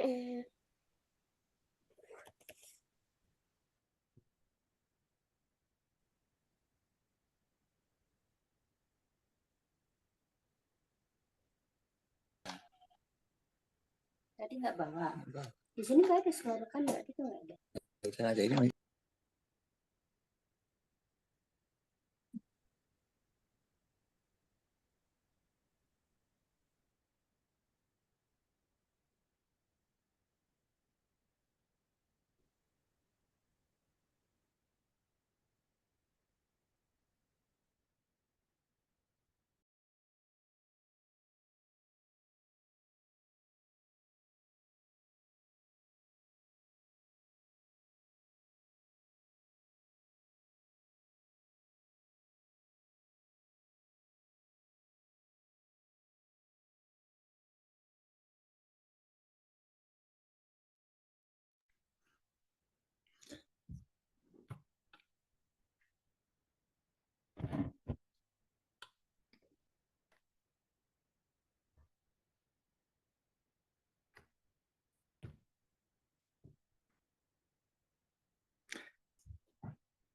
Tadi nggak bawa. Di sini nggak ada suara kan? Berarti itu nggak ada. Sengaja ini.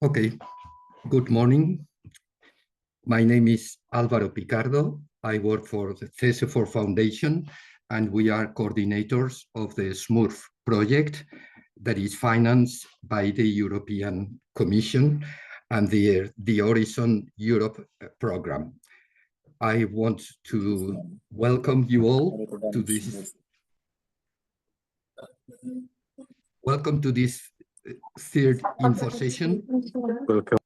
Okay, good morning. My name is Álvaro Picardo. I work for the SMURF Foundation, and we are coordinators of the SMURF project that is financed by the European Commission and the Horizon Europe program. I want to welcome you all to this. Welcome to this third info session. Welcome.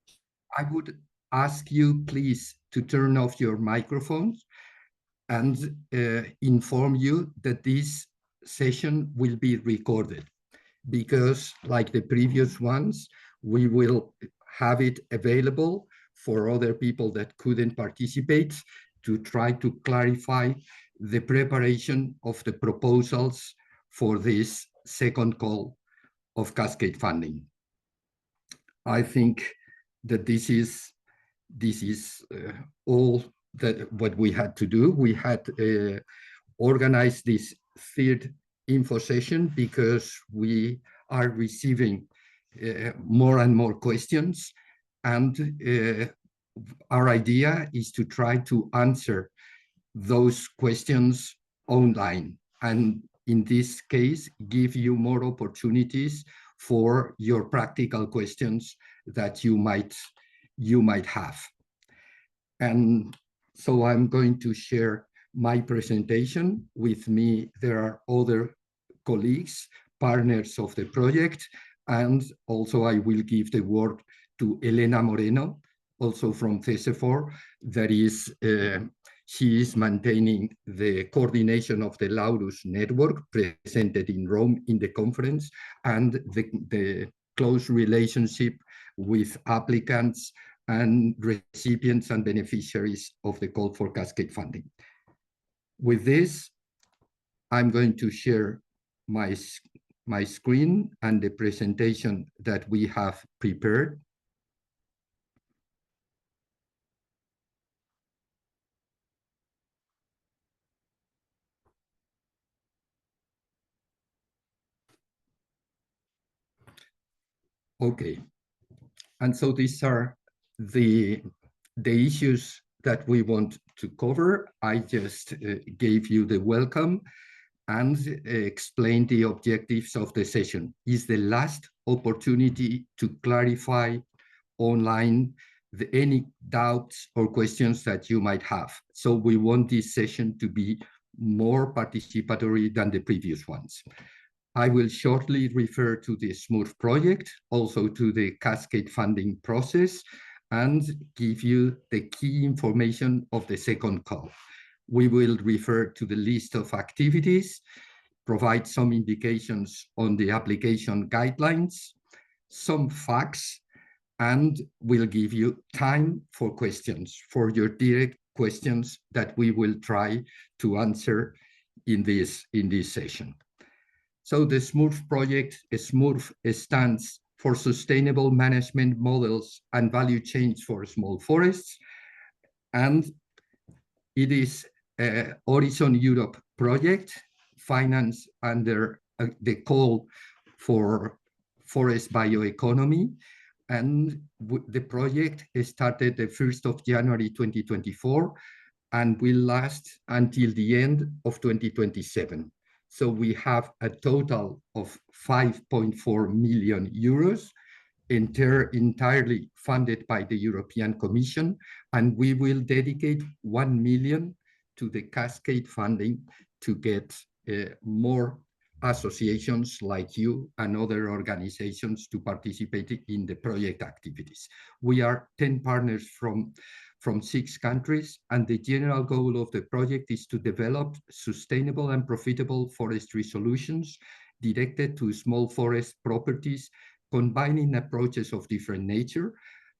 I would ask you please to turn off your microphones and inform you that this session will be recorded, because like the previous ones, we will have it available for other people that couldn't participate to try to clarify the preparation of the proposals for this second call of Cascade Funding. I think that this is all that what we had to do. We had organized this third info session because we are receiving more and more questions, and our idea is to try to answer those questions online, and in this case give you more opportunities for your practical questions that you might have. And so I'm going to share my presentation. With me there are other colleagues, partners of the project, and also I will give the word to Elena Moreno, also from CESEFOR, that is she is maintaining the coordination of the Laurus network presented in Rome in the conference, and the close relationship with applicants and recipients and beneficiaries of the call for Cascade Funding. With this, I'm going to share my screen and the presentation that we have prepared. Okay, and so these are the issues that we want to cover. I just gave you the welcome and explain the objectives of the session. Is the last opportunity to clarify online any doubts or questions that you might have. So we want this session to be more participatory than the previous ones. I will shortly refer to the SMURF project, also to the Cascade Funding process, and give you the key information of the second call. We will refer to the list of activities, provide some indications on the application guidelines, some facts, and we'll give you time for questions, for your direct questions that we will try to answer in this session. So the SMURF project, SMURF stands for Sustainable Management Models and Value Chains for Small Forests, and it is a Horizon Europe project financed under the call for forest bioeconomy, and the project started the 1st of January 2024 and will last until the end of 2027. So we have a total of 5.4 million euros, entirely funded by the European Commission, and we will dedicate 1 million to the Cascade Funding to get more associations like you and other organizations to participate in the project activities. We are 10 partners from 6 countries, and the general goal of the project is to develop sustainable and profitable forestry solutions directed to small forest properties, combining approaches of different nature,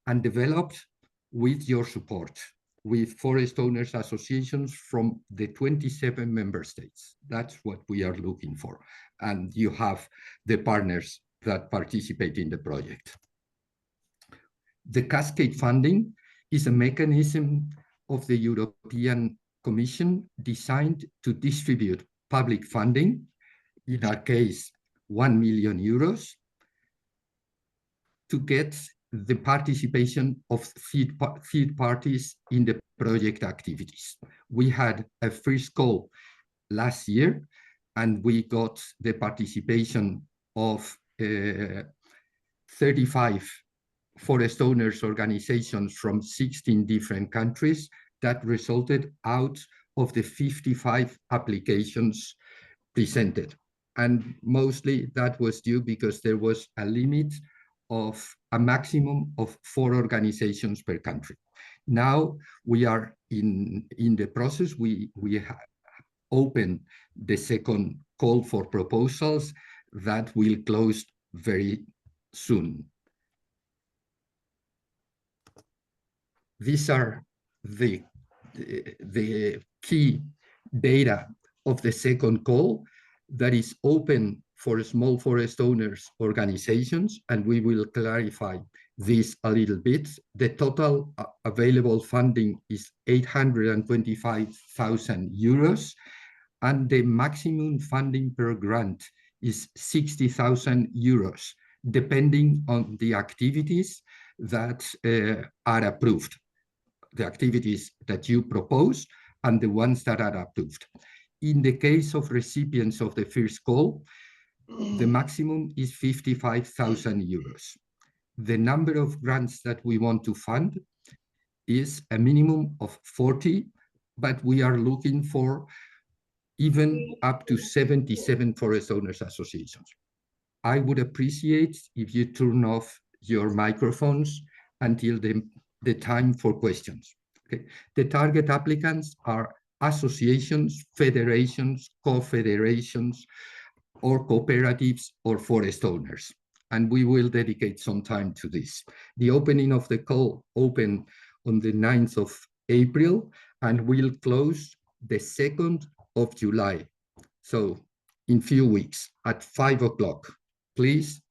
and developed with your support, with forest owners associations from the 27 member states. That's what we are looking for. And you have the partners that participate in the project. The Cascade Funding is a mechanism of the European Commission designed to distribute public funding, in our case, 1 million euros, to get the participation of third parties in the project activities. We had a first call last year, and we got the participation of 35 forest owners organizations from 16 different countries that resulted out of the 55 applications presented. And mostly that was due because there was a limit of a maximum of 4 organizations per country. Now we are in the process. We have opened the second call for proposals that will close very soon. These are the key data of the second call that is open for small forest owners organizations, and we will clarify this a little bit. The total available funding is 825,000 euros, and the maximum funding per grant is 60,000 euros, depending on the activities that are approved, the activities that you propose and the ones that are approved. In the case of recipients of the first call, the maximum is 55,000 euros. The number of grants that we want to fund is a minimum of 40, but we are looking for even up to 77 forest owners associations. I would appreciate if you turn off your microphones until the time for questions. Okay. The target applicants are associations, federations, confederations, or cooperatives or forest owners. And we will dedicate some time to this. The opening of the call opened on the 9th of April and will close the 2nd of July. So in few weeks at 5 o'clock. Please,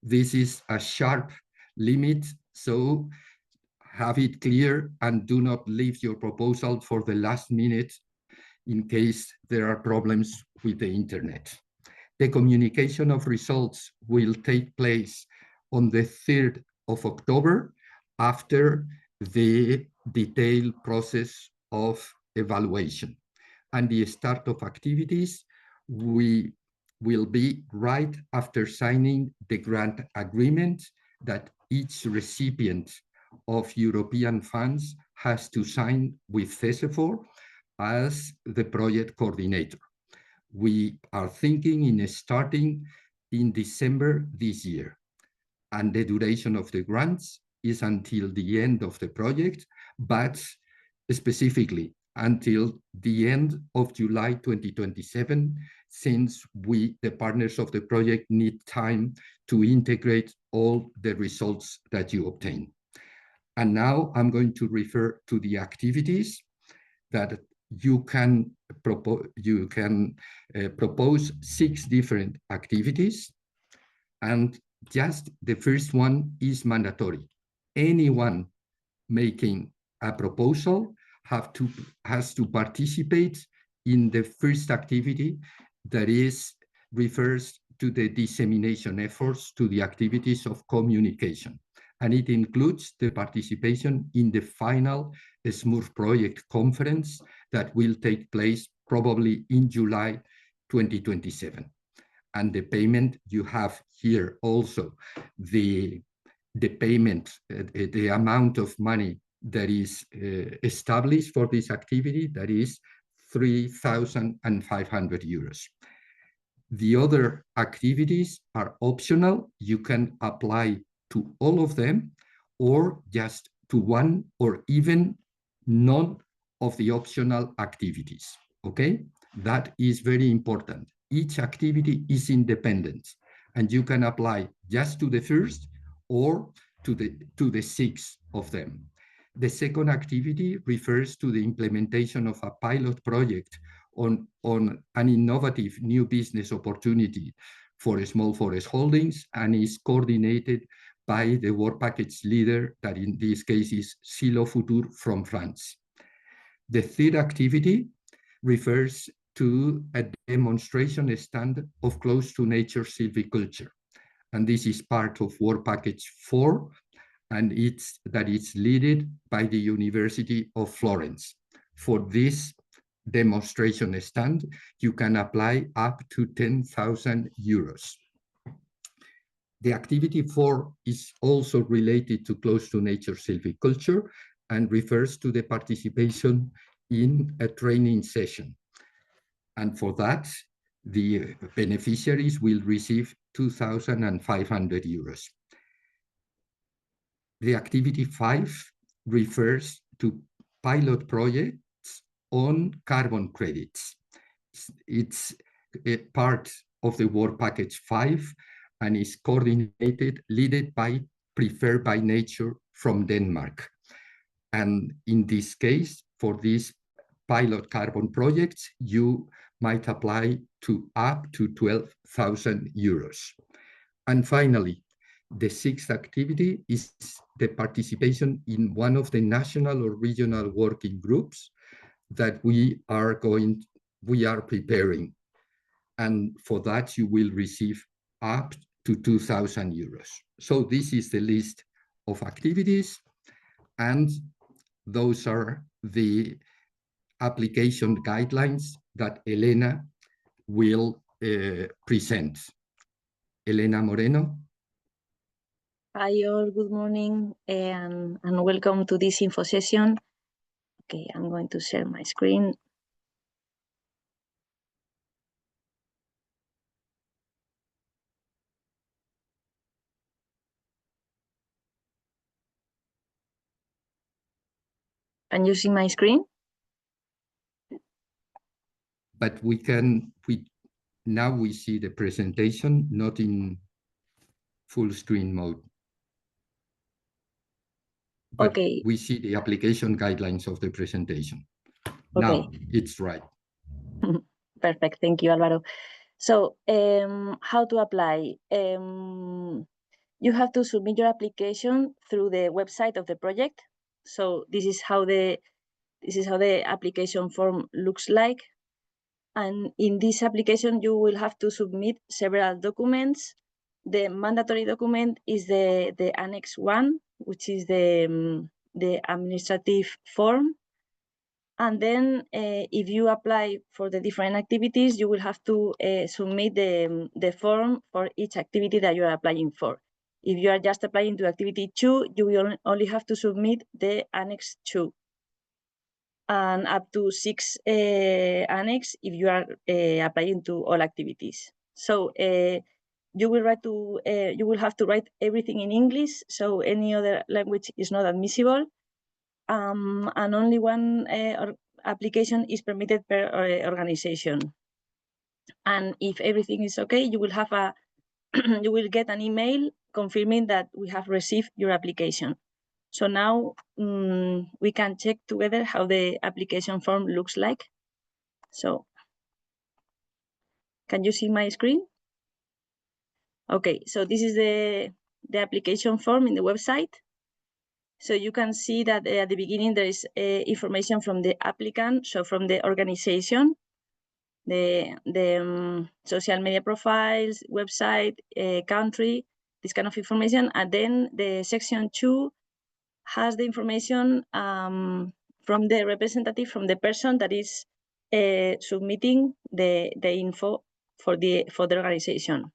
this is a sharp limit, so have it clear and do not leave your proposal for the last minute in case there are problems with the internet. The communication of results will take place on the 3rd of October after the detailed process of evaluation. And the start of activities will be right after signing the grant agreement that each recipient of European funds has to sign with CESEFOR as the project coordinator. We are thinking in starting in December this year, and the duration of the grants is until the end of the project, but specifically until the end of July 2027, since we, the partners of the project, need time to integrate all the results that you obtain. And now I'm going to refer to the activities that you can propose. You can propose 6 different activities, and just the first one is mandatory. Anyone making a proposal has to participate in the first activity that refers to the dissemination efforts to the activities of communication. And it includes the participation in the final SMURF project conference that will take place probably in July 2027. And the payment, you have here also the payment, the amount of money that is established for this activity, that is 3,500 euros. The other activities are optional. You can apply to all of them or just to one or even none of the optional activities, okay? That is very important. Each activity is independent and you can apply just to the first or to the six of them. The second activity refers to the implementation of a pilot project on an innovative new business opportunity for small forest holdings and is coordinated by the work package leader, that in this case is Silo Futur from France. The third activity refers to a demonstration stand of close to nature silviculture. And this is part of work package 4, and it's led by the University of Florence. For this demonstration stand, you can apply up to 10,000 euros. The activity 4 is also related to close to nature silviculture and refers to the participation in a training session. And for that, the beneficiaries will receive 2,500 euros. The activity 5 refers to pilot projects on carbon credits. It's a part of the work package 5 and is coordinated, led by Preferred by Nature from Denmark. And in this case, for these pilot carbon projects, you might apply to up to 12,000 euros. And finally, the sixth activity is the participation in one of the national or regional working groups that we are preparing. And for that, you will receive up to 2,000 euros. So this is the list of activities, and those are the application guidelines that Elena will present. Elena Moreno. Hi all, good morning and welcome to this info session. Okay, I'm going to share my screen. Can you see my screen? But now we see the presentation, not in full screen mode. But okay. We see the application guidelines of the presentation. Okay. Now it's right. Perfect, thank you, Alvaro. So how to apply? You have to submit your application through the website of the project. So this is how the application form looks like. And in this application, you will have to submit several documents. The mandatory document is the Annex 1, which is the administrative form. And then if you apply for the different activities, you will have to submit the form for each activity that you are applying for. If you are just applying to activity 2, you will only have to submit the Annex 2. And up to 6 annex if you are applying to all activities. So you will have to write everything in English, so any other language is not admissible. And only one application is permitted per organization. And if everything is okay, you will have you will get an email confirming that we have received your application. So now we can check together how the application form looks like. So can you see my screen? Okay, so this is the application form in the website. So you can see that at the beginning there is information from the applicant, so from the organization. the social media profiles, website, country, this kind of information. And then the section 2 has the information from the representative, from the person that is submitting the info for the organization.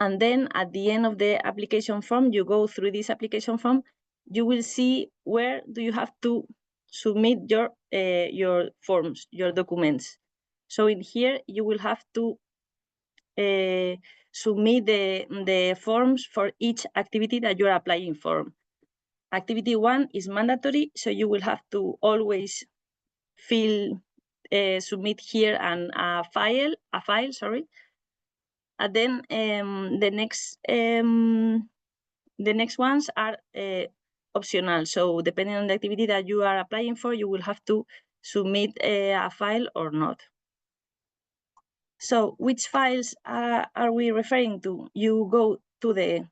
And then at the end of the application form, you go through this application form, you will see where do you have to submit your forms, your documents. So in here, you will have to submit the forms for each activity that you're applying for. Activity 1 is mandatory, so you will have to always submit here a file, and then the next ones are optional. So depending on the activity that you are applying for, you will have to submit a file or not. So which files are we referring to? You go to the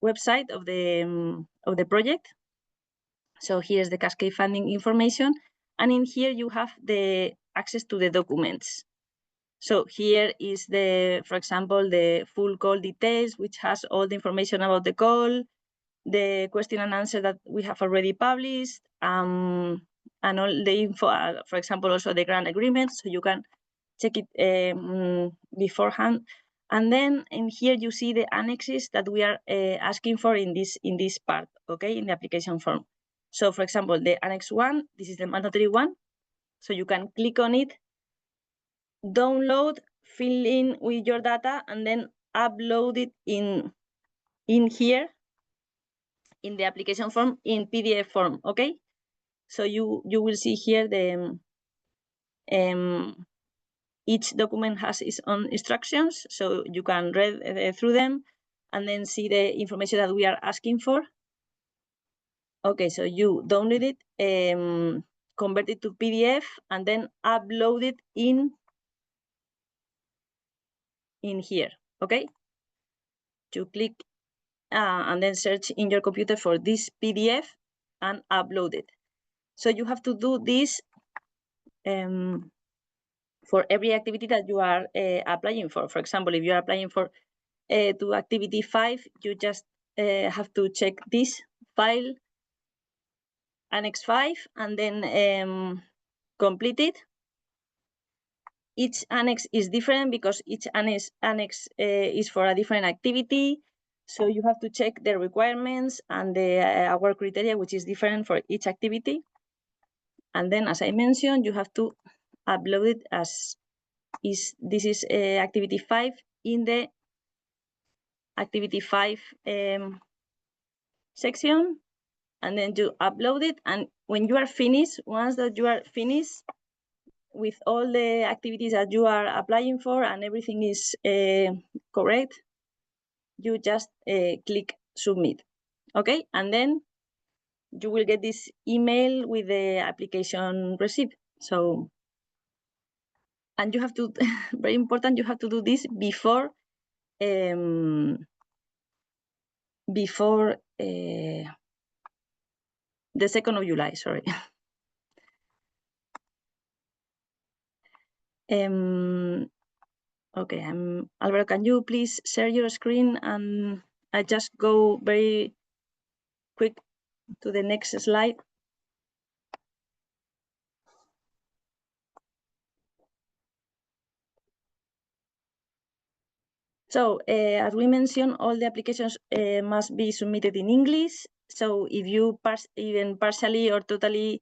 website of the project. So here's the Cascade Funding information, and in here you have the access to the documents. So here is for example, the full call details, which has all the information about the call, the question and answer that we have already published, and all the info, for example, also the grant agreement, so you can check it beforehand. And then in here you see the annexes that we are asking for in this part, okay, in the application form. So for example, the Annex 1, this is the mandatory one, so you can click on it, download, fill in with your data, and then upload it in here in the application form in PDF form, okay? So you will see here the each document has its own instructions, so you can read through them and then see the information that we are asking for. Okay, so you download it, convert it to PDF, and then upload it in here, okay? You click and then search in your computer for this PDF and upload it. So you have to do this for every activity that you are applying for. For example, if you are applying for to activity 5, you just have to check this file, Annex 5, and then complete it. Each annex is different because each annex is for a different activity. So you have to check the requirements and our criteria, which is different for each activity. And then, as I mentioned, you have to upload it as this is activity 5 in the activity 5 section, and then you upload it. And when you are finished, once that you are finished with all the activities that you are applying for and everything is correct, you just click submit, okay? And then you will get this email with the application receipt. So, and you have to, very important, you have to do this before the 2nd of July, sorry. Okay, Alvaro, can you please share your screen, and I just go very quick to the next slide. So as we mentioned, all the applications must be submitted in English. So if you even partially or totally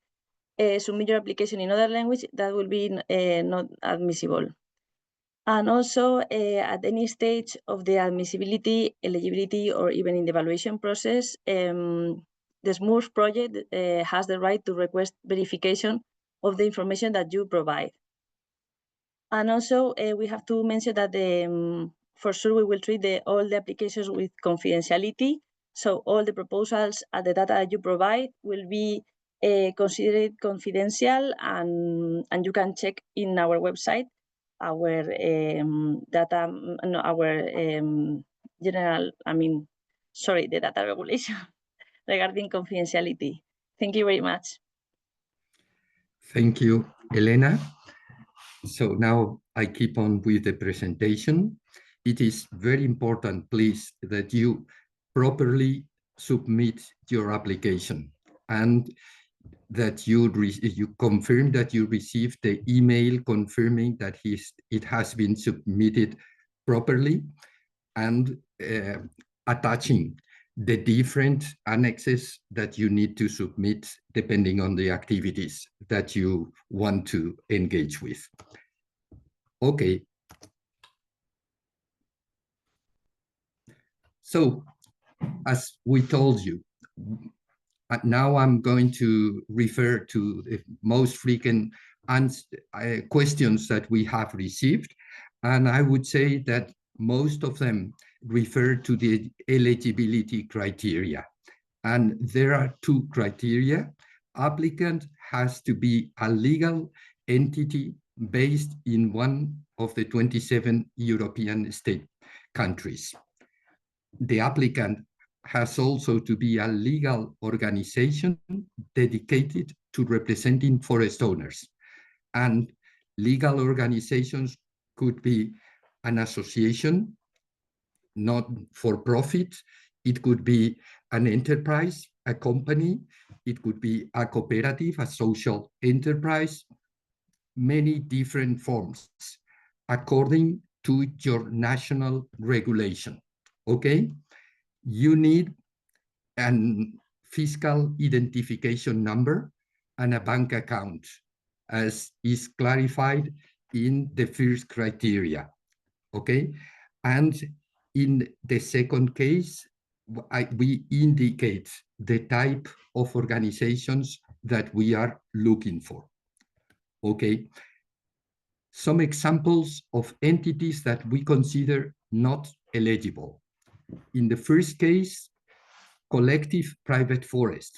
submit your application in other language, that will be not admissible. And also at any stage of the admissibility, eligibility, or even in the evaluation process, the SMURF project has the right to request verification of the information that you provide. And also we have to mention that for sure we will treat all the applications with confidentiality. So all the proposals and the data that you provide will be considered confidential, and you can check in our website our data, no, our the data regulation regarding confidentiality. Thank you very much. Thank you, Elena. So now I keep on with the presentation. It is very important, please, that you properly submit your application and that you confirm that you received the email confirming that it has been submitted properly, and attaching the different annexes that you need to submit depending on the activities that you want to engage with. Okay. So, as we told you, now I'm going to refer to the most frequent questions that we have received. And I would say that most of them refer to the eligibility criteria. And there are two criteria. Applicant has to be a legal entity based in one of the 27 European state countries. The applicant has also to be a legal organization dedicated to representing forest owners. And legal organizations could be an association, not for profit. It could be an enterprise, a company. It could be a cooperative, a social enterprise, many different forms according to your national regulation. Okay? You need a fiscal identification number and a bank account, as is clarified in the first criteria. Okay? And in the second case, we indicate the type of organizations that we are looking for. Okay? Some examples of entities that we consider not eligible. In the first case, collective private forest.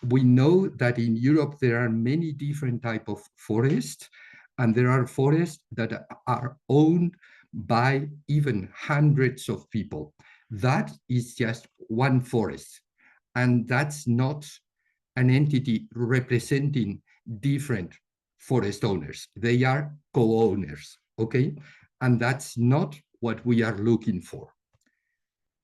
We know that in Europe there are many different types of forests, and there are forests that are owned by even hundreds of people. That is just one forest, and that's not an entity representing different forest owners. They are co-owners, okay? And that's not what we are looking for.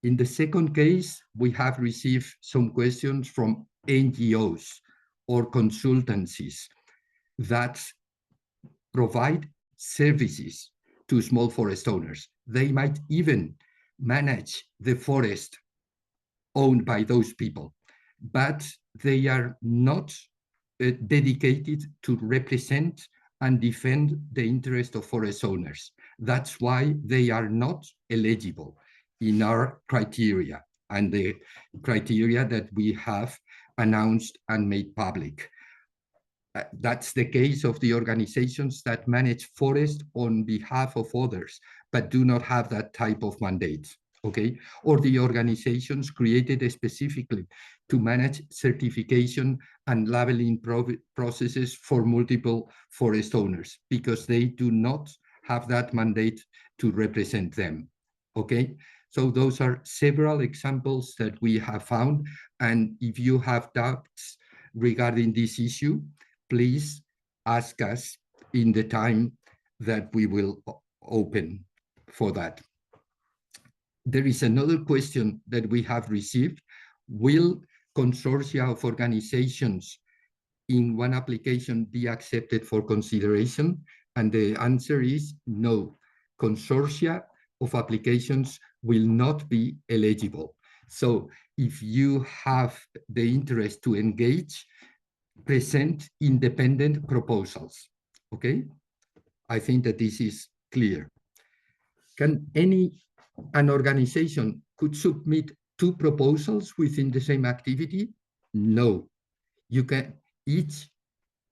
In the second case, we have received some questions from NGOs or consultancies that provide services to small forest owners. They might even manage the forest owned by those people, but they are not dedicated to represent and defend the interest of forest owners. That's why they are not eligible in our criteria and the criteria that we have announced and made public. That's the case of the organizations that manage forest on behalf of others, but do not have that type of mandate, okay? Or the organizations created specifically to manage certification and labeling processes for multiple forest owners, because they do not have that mandate to represent them, okay? So those are several examples that we have found. And if you have doubts regarding this issue, please ask us in the time that we will open for that. There is another question that we have received. Will consortia of organizations in one application be accepted for consideration? And the answer is no. Consortia of applications will not be eligible. So if you have the interest to engage, present independent proposals, okay? I think that this is clear. Can an organization could submit two proposals within the same activity? No. Each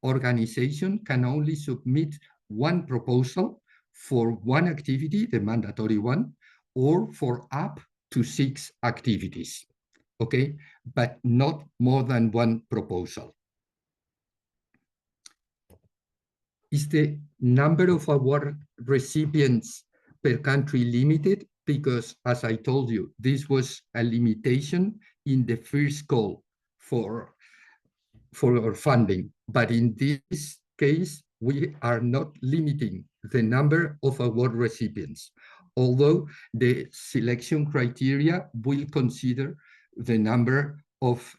organization can only submit one proposal for one activity, the mandatory one, or for up to 6 activities, okay? But not more than one proposal. Is the number of award recipients per country limited? Because as I told you, this was a limitation in the first call for our funding. But in this case, we are not limiting the number of award recipients, although the selection criteria will consider the number of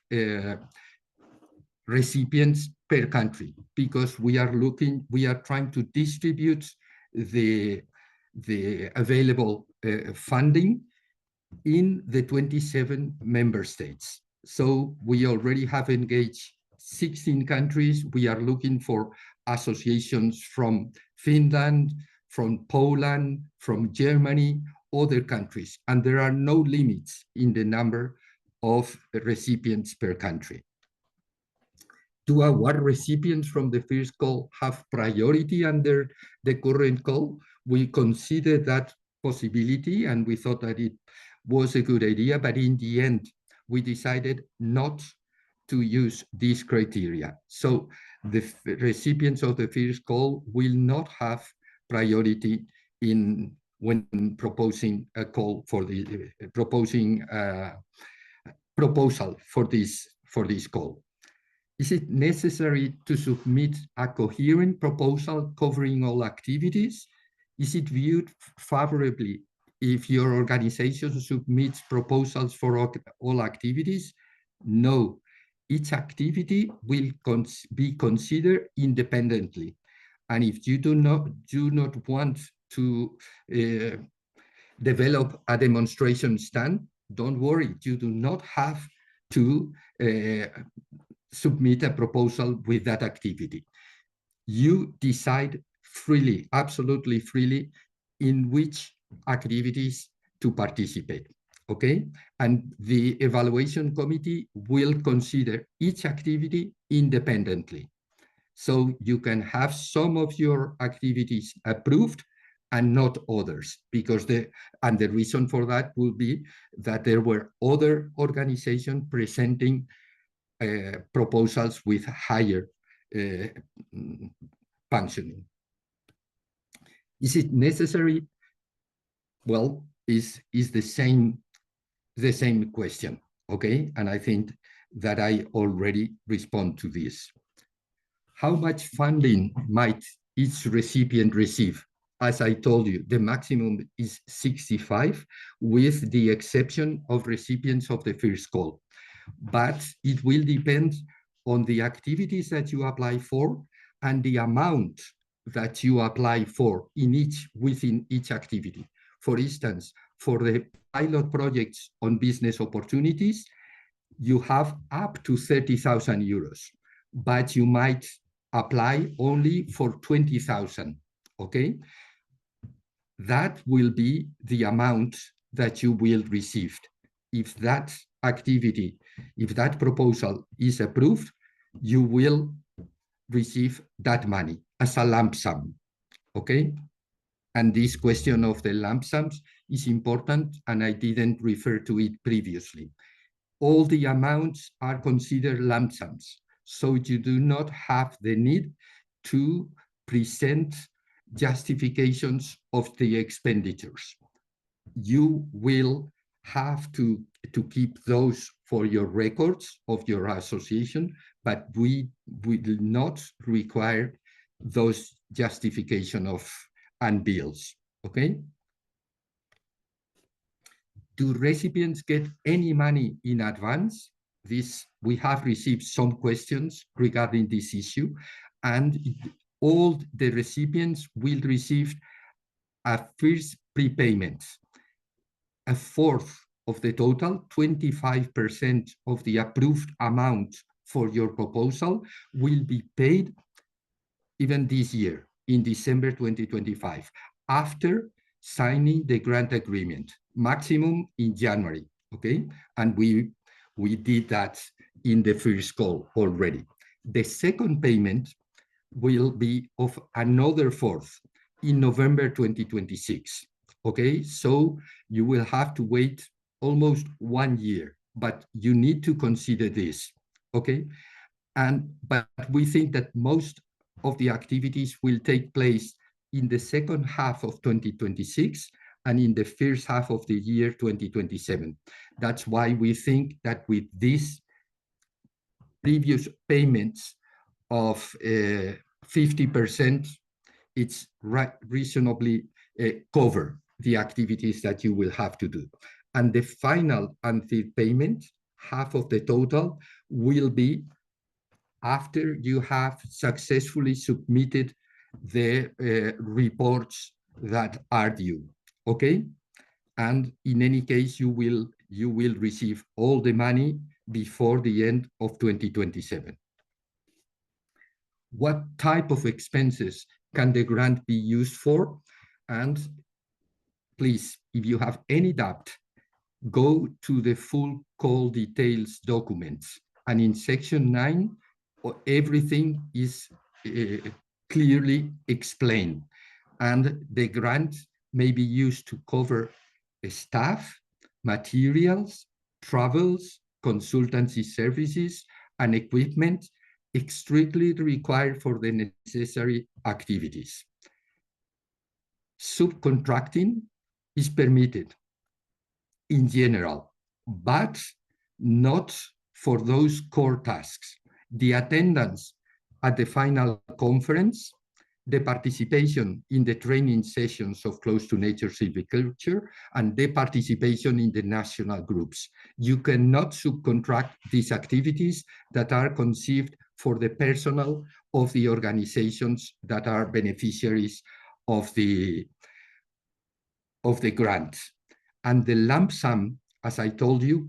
recipients per country, because we are trying to distribute the available funding in the 27 member states. So we already have engaged 16 countries. We are looking for associations from Finland, from Poland, from Germany, other countries, and there are no limits in the number of recipients per country. Do award recipients from the first call have priority under the current call? We consider that possibility, and we thought that it was a good idea, but in the end, we decided not to use these criteria. So the recipients of the first call will not have priority when proposing a call for the proposing proposal for this call. Is it necessary to submit a coherent proposal covering all activities? Is it viewed favorably if your organization submits proposals for all activities? No, each activity will be considered independently. And if you do not want to develop a demonstration stand, don't worry, you do not have to submit a proposal with that activity. You decide freely, absolutely freely, in which activities to participate, okay? And the evaluation committee will consider each activity independently. So you can have some of your activities approved and not others, because the reason for that will be that there were other organizations presenting proposals with higher functioning. Is it necessary? Well, is the same question, okay? And I think that I already respond to this. How much funding might each recipient receive? As I told you, the maximum is 65, with the exception of recipients of the first call. But it will depend on the activities that you apply for and the amount that you apply for within each activity. For instance, for the pilot projects on business opportunities, you have up to 30,000 euros, but you might apply only for 20,000, okay? That will be the amount that you will receive. If that activity, if that proposal is approved, you will receive that money as a lump sum, okay? And this question of the lump sums is important, and I didn't refer to it previously. All the amounts are considered lump sums, so you do not have the need to present justifications of the expenditures. You will have to keep those for your records of your association, but we will not require those justification of and bills, okay? Do recipients get any money in advance? We have received some questions regarding this issue, and all the recipients will receive a first prepayment. A fourth of the total, 25% of the approved amount for your proposal will be paid even this year, in December 2025, after signing the grant agreement, maximum in January, okay? And we did that in the first call already. The second payment will be of another fourth in November 2026, okay? So you will have to wait almost 1 year, but you need to consider this, okay? But we think that most of the activities will take place in the second half of 2026 and in the first half of the year 2027. That's why we think that with these previous payments of 50%, it's reasonably cover the activities that you will have to do. And the final unfilled payment, half of the total, will be after you have successfully submitted the reports that are due, okay? And in any case, you will receive all the money before the end of 2027. What type of expenses can the grant be used for? And please, if you have any doubt, go to the full call details documents. And in section 9, everything is clearly explained. And the grant may be used to cover staff, materials, travels, consultancy services, and equipment strictly required for the necessary activities. Subcontracting is permitted in general, but not for those core tasks. The attendance at the final conference, the participation in the training sessions of Close to Nature Silviculture, and the participation in the national groups. You cannot subcontract these activities that are conceived for the personnel of the organizations that are beneficiaries of the grant. And the lump sum, as I told you,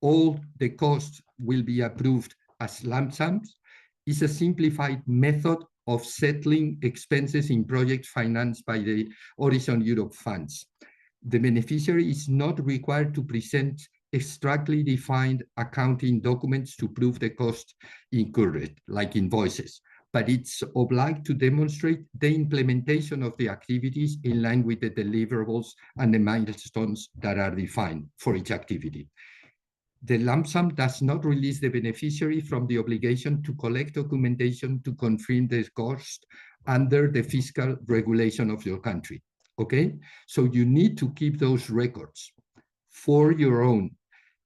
all the costs will be approved as lump sums, is a simplified method of settling expenses in projects financed by the Horizon Europe funds. The beneficiary is not required to present strictly defined accounting documents to prove the cost incurred, like invoices, but it's obliged to demonstrate the implementation of the activities in line with the deliverables and the milestones that are defined for each activity. The lump sum does not release the beneficiary from the obligation to collect documentation to confirm the cost under the fiscal regulation of your country, okay? So you need to keep those records for your own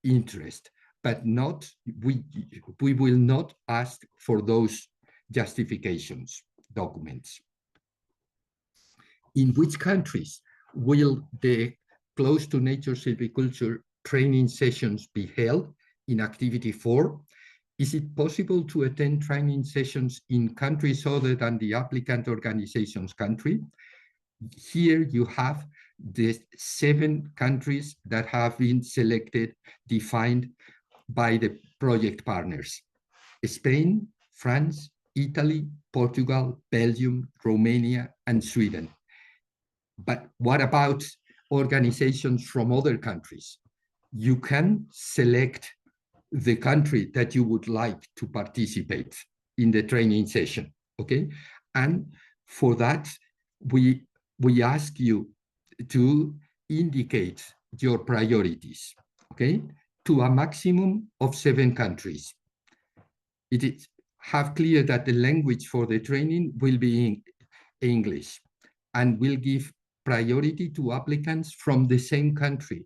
interest, but we will not ask for those justifications documents. In which countries will the Close to Nature Silviculture training sessions be held in activity 4? Is it possible to attend training sessions in countries other than the applicant organization's country? Here you have the 7 countries that have been selected, defined by the project partners: Spain, France, Italy, Portugal, Belgium, Romania, and Sweden. But what about organizations from other countries? You can select the country that you would like to participate in the training session, okay? And for that, we ask you to indicate your priorities, okay? To a maximum of 7 countries. It is have clear that the language for the training will be in English, and will give priority to applicants from the same country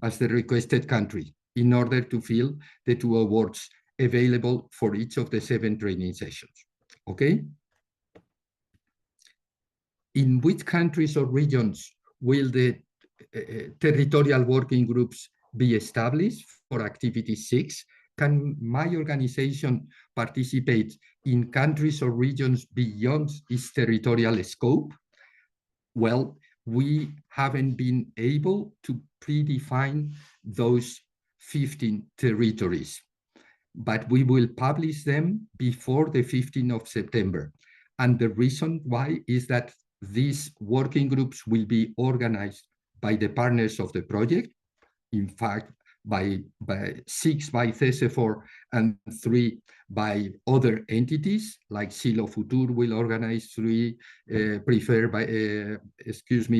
as the requested country in order to fill the 2 awards available for each of the 7 training sessions, okay? In which countries or regions will the territorial working groups be established for activity 6? Can my organization participate in countries or regions beyond its territorial scope? Well, we haven't been able to predefine those 15 territories, but we will publish them before the 15th of September. And the reason why is that these working groups will be organized by the partners of the project. In fact, by 6 by CESEFOR and 3 by other entities, like Silo Futur will organize 3, the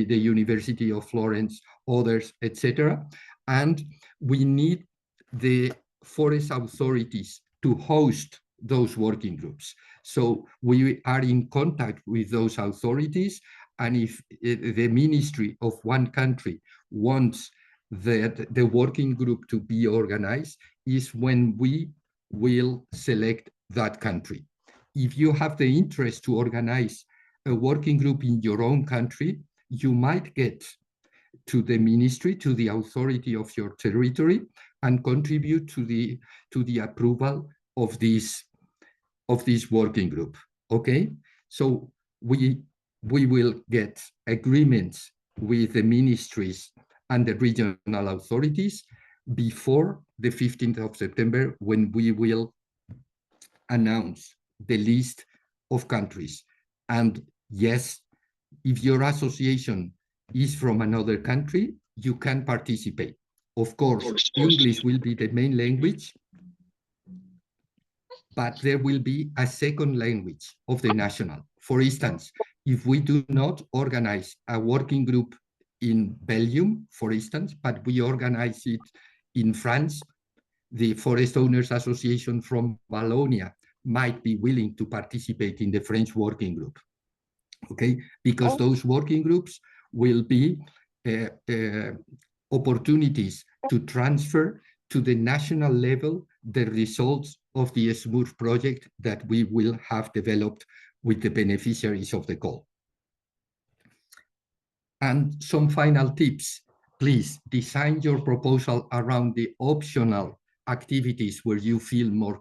University of Florence, others, etc. And we need the forest authorities to host those working groups. So we are in contact with those authorities, and if the ministry of one country wants that the working group to be organized, is when we will select that country. if you have the interest to organize a working group in your own country, you might get to the ministry, to the authority of your territory, and contribute to the approval of this working group. Okay, so we will get agreements with the ministries and the regional authorities before the 15th of September, when we will announce the list of countries. And yes, if your association is from another country, you can participate. Of course, English will be the main language, but there will be a second language of the national. For instance, if we do not organize a working group in Belgium, for instance, but we organize it in France, the Forest Owners Association from Wallonia might be willing to participate in the French working group, okay? Because those working groups will be opportunities to transfer to the national level the results of the SMURF project that we will have developed with the beneficiaries of the call. And some final tips. Please design your proposal around the optional activities where you feel more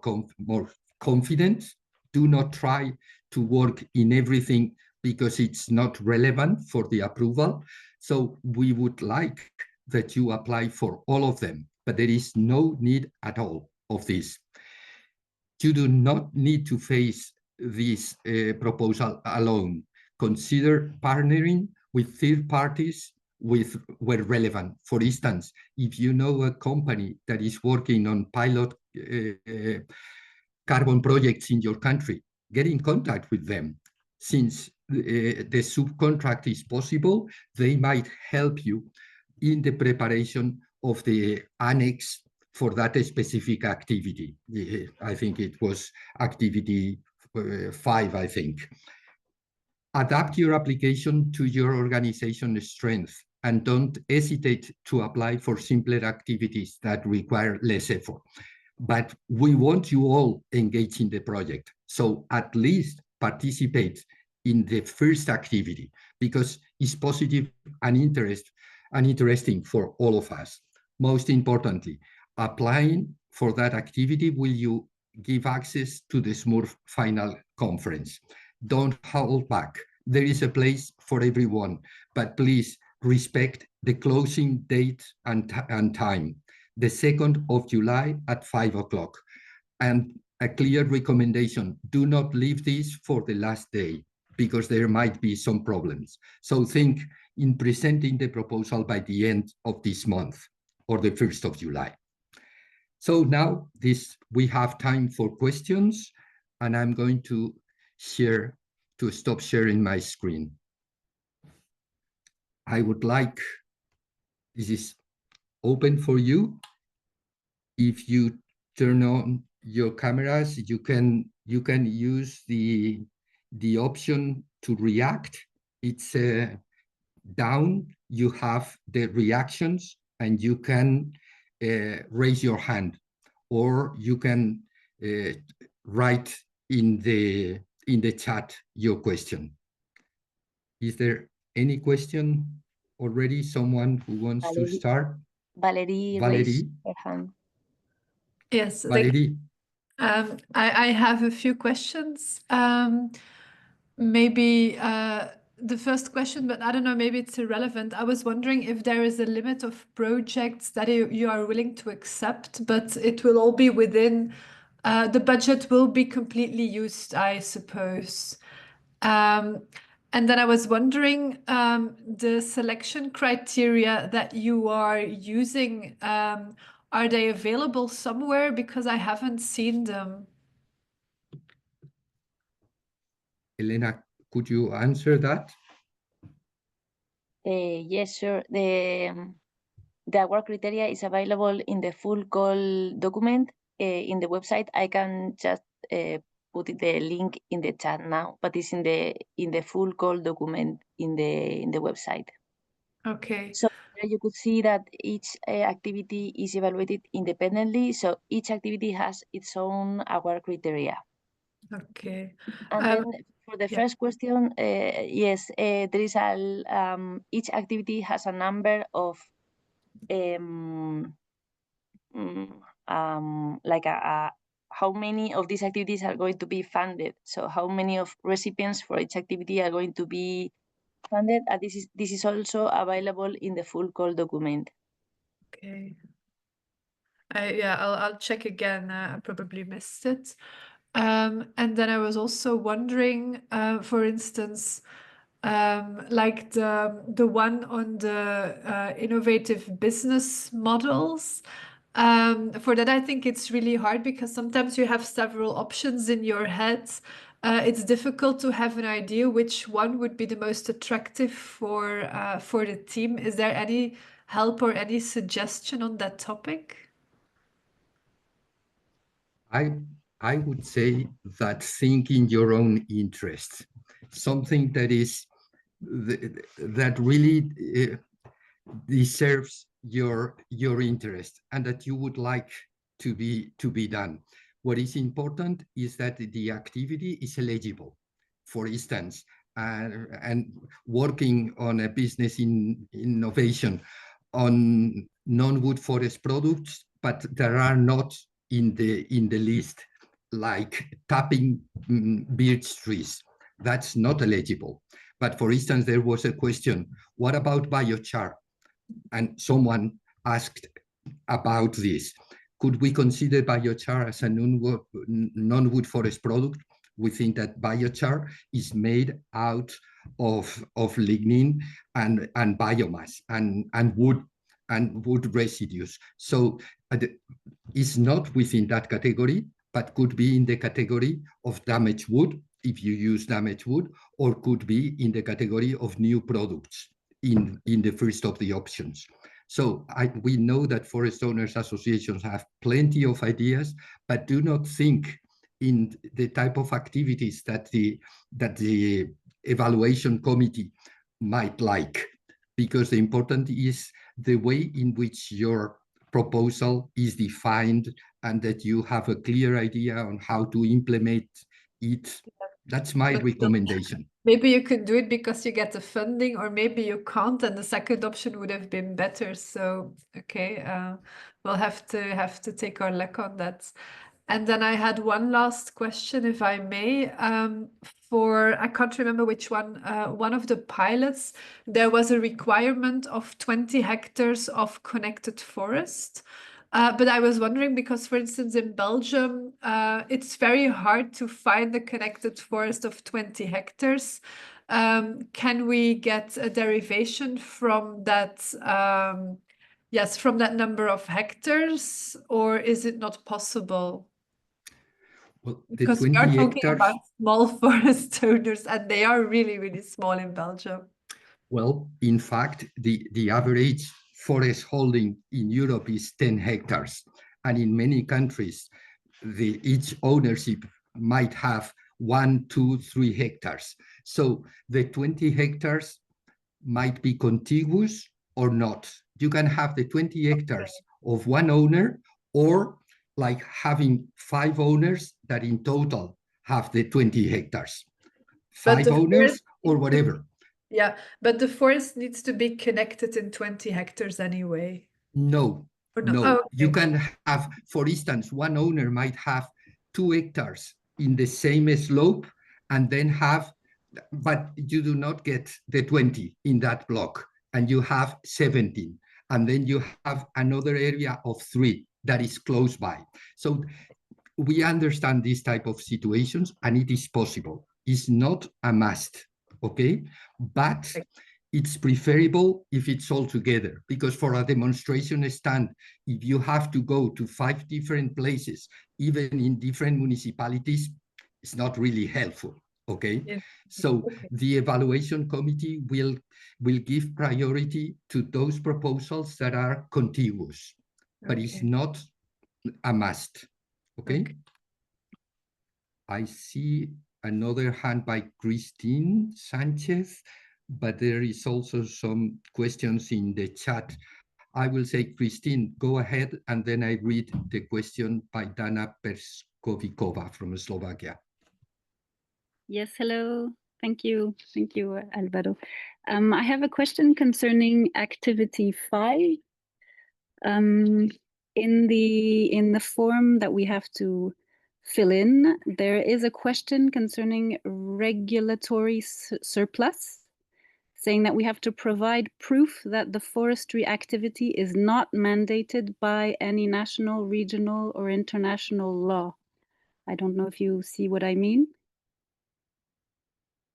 confident. Do not try to work in everything because it's not relevant for the approval. So we would like that you apply for all of them, but there is no need at all of this. You do not need to face this proposal alone. Consider partnering with third parties where relevant. For instance, if you know a company that is working on pilot carbon projects in your country, get in contact with them. Since the subcontract is possible, they might help you in the preparation of the annex for that specific activity. I think it was activity 5, I think. Adapt your application to your organization's strength and don't hesitate to apply for simpler activities that require less effort. But we want you all engaged in the project. So at least participate in the first activity because it's positive and interesting for all of us. Most importantly, applying for that activity will you give access to the SMURF final conference. Don't hold back. There is a place for everyone, but please respect the closing date and time, the 2nd of July at 5 o'clock. And a clear recommendation, do not leave this for the last day because there might be some problems. So think in presenting the proposal by the end of this month or the 1st of July. So now we have time for questions, and I'm going to stop sharing my screen. I would like, this is open for you. If you turn on your cameras, you can use the option to react. It's down, you have the reactions, and you can raise your hand, or you can write in the chat your question. Is there any question already? Someone who wants to start? Valerie raised her hand. Yes, Valerie. I have a few questions. Maybe the first question, but I don't know, maybe it's irrelevant. I was wondering if there is a limit of projects that you are willing to accept, but it will all be within, the budget will be completely used, I suppose. And then I was wondering, the selection criteria that you are using, are they available somewhere? Because I haven't seen them. Elena, could you answer that? Yes, sure. The award criteria is available in the full call document in the website. I can just put the link in the chat now, but it's in the full call document in the website. Okay. So there you could see that each activity is evaluated independently. So each activity has its own award criteria. Okay. And then for the yeah. first question, yes, there is each activity has a number of like how many of these activities are going to be funded. So how many of recipients for each activity are going to be funded? And this is also available in the full call document. Okay. Yeah, I'll check again. I probably missed it. And then I was also wondering, for instance, like the one on the innovative business models. For that, I think it's really hard because sometimes you have several options in your head. It's difficult to have an idea which one would be the most attractive for the team. Is there any help or any suggestion on that topic? I would say that think in your own interest, something that is that really deserves your interest and that you would like to be done. What is important is that the activity is eligible. For instance, and working on a business in innovation on non-wood forest products, but there are not in the list, like tapping birch trees. That's not eligible. But for instance, there was a question, what about biochar? And someone asked about this. Could we consider biochar as a non-wood forest product? We think that biochar is made out of lignin and biomass and wood residues. So it's not within that category, but could be in the category of damaged wood if you use damaged wood, or could be in the category of new products in the first of the options. So we know that forest owners associations have plenty of ideas, but do not think in the type of activities that the evaluation committee might like, because the important is the way in which your proposal is defined and that you have a clear idea on how to implement it. That's my recommendation. Maybe you could do it because you get the funding, or maybe you can't, and the second option would have been better. So, okay, we'll have to take our luck on that. And then I had one last question, if I may. I can't remember which one. One of the pilots, there was a requirement of 20 hectares of connected forest. But I was wondering because, for instance, in Belgium, it's very hard to find a connected forest of 20 hectares. Can we get a derivation from that? Yes, from that number of hectares, or is it not possible? Well, the Because we 20 are talking hectares, about small forest owners, and they are really, really small in Belgium. well, in fact, the average forest holding in Europe is 10 hectares. And in many countries, each ownership might have 1, 2, 3 hectares. So the 20 hectares might be contiguous or not. You can have the 20 hectares of one owner, or like having 5 owners that in total have the 20 hectares. 5 owners or whatever. Yeah, but the forest needs to be connected in 20 hectares anyway. No, Or no? no. Oh, okay. You can have, for instance, one owner might have 2 hectares in the same slope and then have, but you do not get the 20 in that block, and you have 17. And then you have another area of 3 that is close by. So we understand these type of situations, and it is possible. It's not a must, okay? But it's preferable if it's all together, because for a demonstration stand, if you have to go to 5 different places, even in different municipalities, it's not really helpful, okay? Yeah. So the evaluation committee will give priority to those proposals that are contiguous, but it's not a must, okay? I see another hand by Christine Sanchez, but there is also some questions in the chat. I will say, Christine, go ahead, and then I read the question by Dana Perskovikova from Slovakia. Yes, hello. Thank you, Alvaro. I have a question concerning activity 5. In the form that we have to fill in, there is a question concerning regulatory surplus, saying that we have to provide proof that the forestry activity is not mandated by any national, regional, or international law. I don't know if you see what I mean.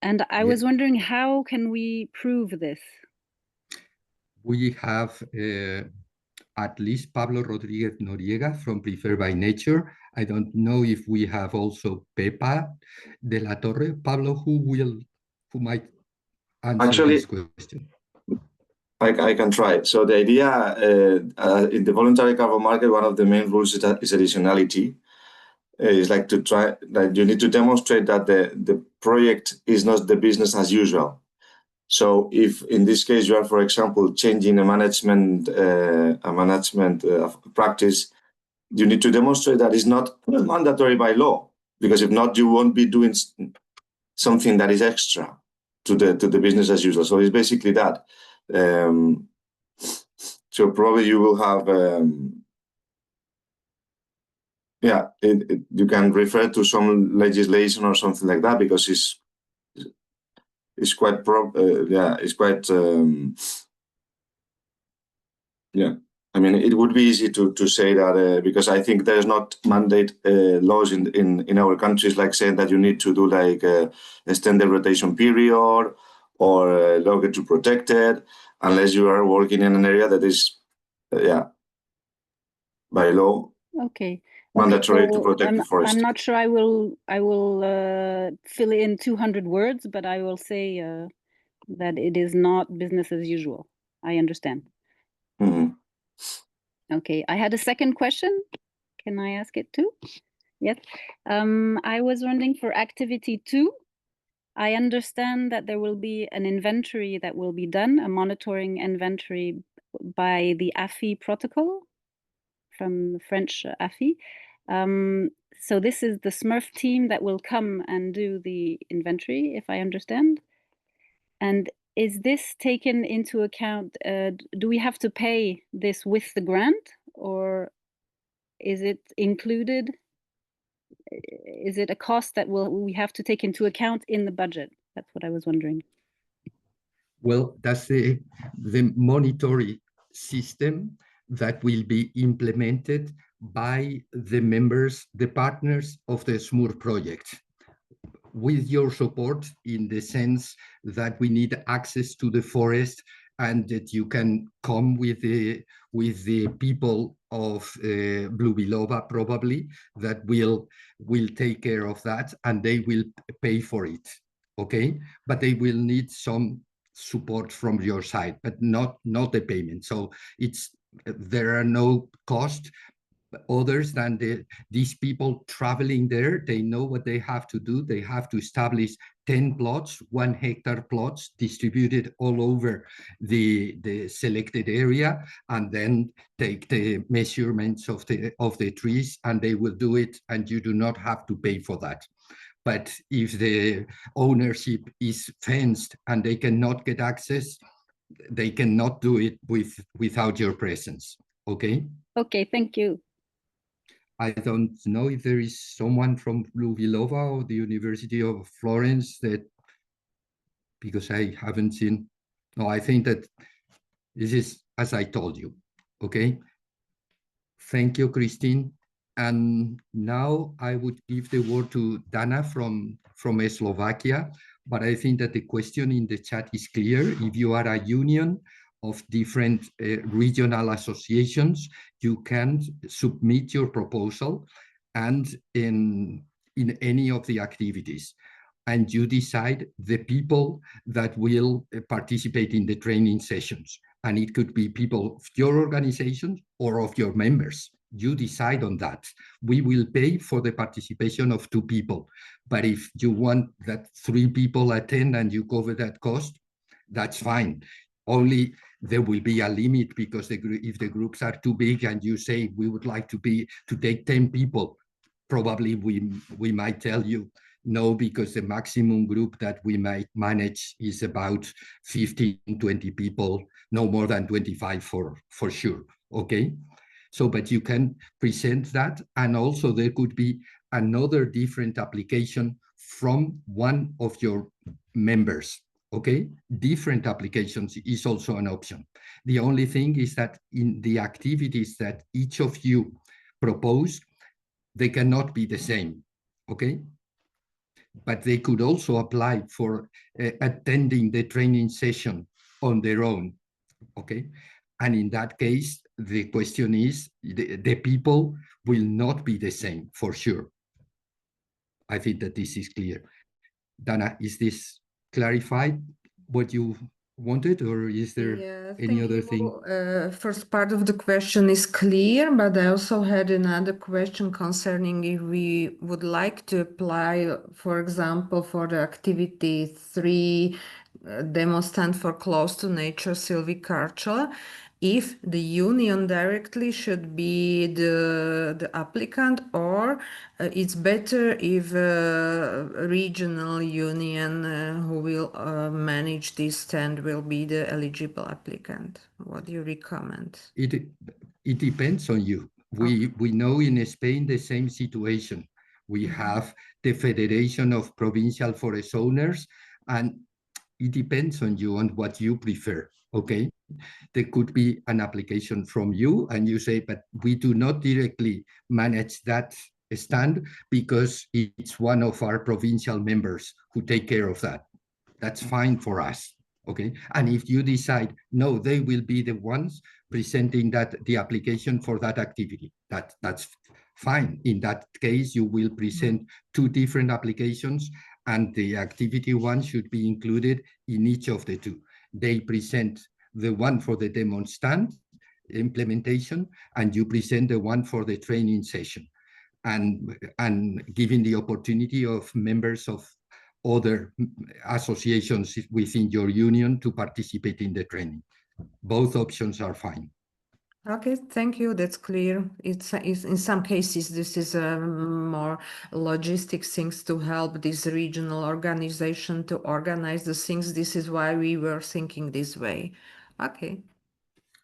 And I was wondering, how can we prove this? We have at least Pablo Rodriguez Noriega from Prefer by Nature. I don't know if we have also Pepa de la Torre. Pablo, who might answer this question? I can try. So the idea in the voluntary carbon market, one of the main rules is additionality. It's like to try that you need to demonstrate that the project is not the business as usual. So if in this case you are, for example, changing a management practice, you need to demonstrate that it's not mandatory by law, because if not, you won't be doing something that is extra to the business as usual. So it's basically that. So probably you will have, you can refer to some legislation or something like that, because it's quite I mean, it would be easy to say that because I think there's not mandate laws in our countries, like saying that you need to do like a extended rotation period or longer to protected, unless you are working in an area that is, by law, mandatory to protect the forest. I'm not sure I will fill in 200 words, but I will say that it is not business as usual. I understand. Mm-hmm. Okay, I had a second question. Can I ask it too? Yes. I was wondering for activity 2, I understand that there will be an inventory that will be done, a monitoring inventory by the AFI protocol from the French AFI. So this is the SMURF team that will come and do the inventory, if I understand. And is this taken into account? Do we have to pay this with the grant, or is it included? Is it a cost that we have to take into account in the budget? That's what I was wondering. Well, that's the monitoring system that will be implemented by the members, the partners of the SMURF project, with your support, in the sense that we need access to the forest, and that you can come with the people of Blue Biloba, probably, that will take care of that, and they will pay for it. Okay, but they will need some support from your side, but not the payment. So there are no costs others than these people traveling there. They know what they have to do. They have to establish 10 plots, 1 hectare plots distributed all over the selected area, and then take the measurements of the trees, and they will do it, and you do not have to pay for that. But if the ownership is fenced and they cannot get access, they cannot do it without your presence. Okay? Okay, thank you. I don't know if there is someone from Blue Biloba or the University of Florence because I haven't seen. No, I think that this is as I told you. Okay? Thank you, Christine. And now I would give the word to Dana from Slovakia, but I think that the question in the chat is clear. If you are a union of different regional associations, you can submit your proposal and in any of the activities. And you decide the people that will participate in the training sessions. And it could be people of your organization or of your members. You decide on that. We will pay for the participation of 2 people. But if you want that 3 people attend and you cover that cost, that's fine. Only there will be a limit, because if the groups are too big and you say we would like to take 10 people, probably we might tell you No, because the maximum group that we might manage is about 15, 20 people, no more than 25 for sure, okay? So, but you can present that, and also there could be another different application from one of your members, okay? Different applications is also an option. The only thing is that in the activities that each of you propose, they cannot be the same, okay? But they could also apply for attending the training session on their own, okay? And in that case, the question is, the people will not be the same for sure. I think that this is clear. Dana, is this clarified what you wanted, or is there any other thing? First part of the question is clear, but I also had another question concerning if we would like to apply, for example, for the activity 3, demo stand for close to nature silviculture, if the union directly should be the applicant, or it's better if a regional union who will manage this stand will be the eligible applicant. What do you recommend? It depends on you. We know in Spain the same situation. We have the Federation of Provincial Forest Owners, and it depends on you, on what you prefer, okay? There could be an application from you, and you say, but we do not directly manage that stand because it's one of our provincial members who take care of that. That's fine for us, okay? And if you decide, no, they will be the ones presenting the application for that activity, that's fine. In that case, you will present 2 different applications, and the activity one should be included in each of the 2. They present the one for the demo stand implementation, and you present the one for the training session, and giving the opportunity of members of other associations within your union to participate in the training. Both options are fine. Okay, thank you. That's clear. It's in some cases this is more logistics things to help this regional organization to organize the things. This is why we were thinking this way. Okay.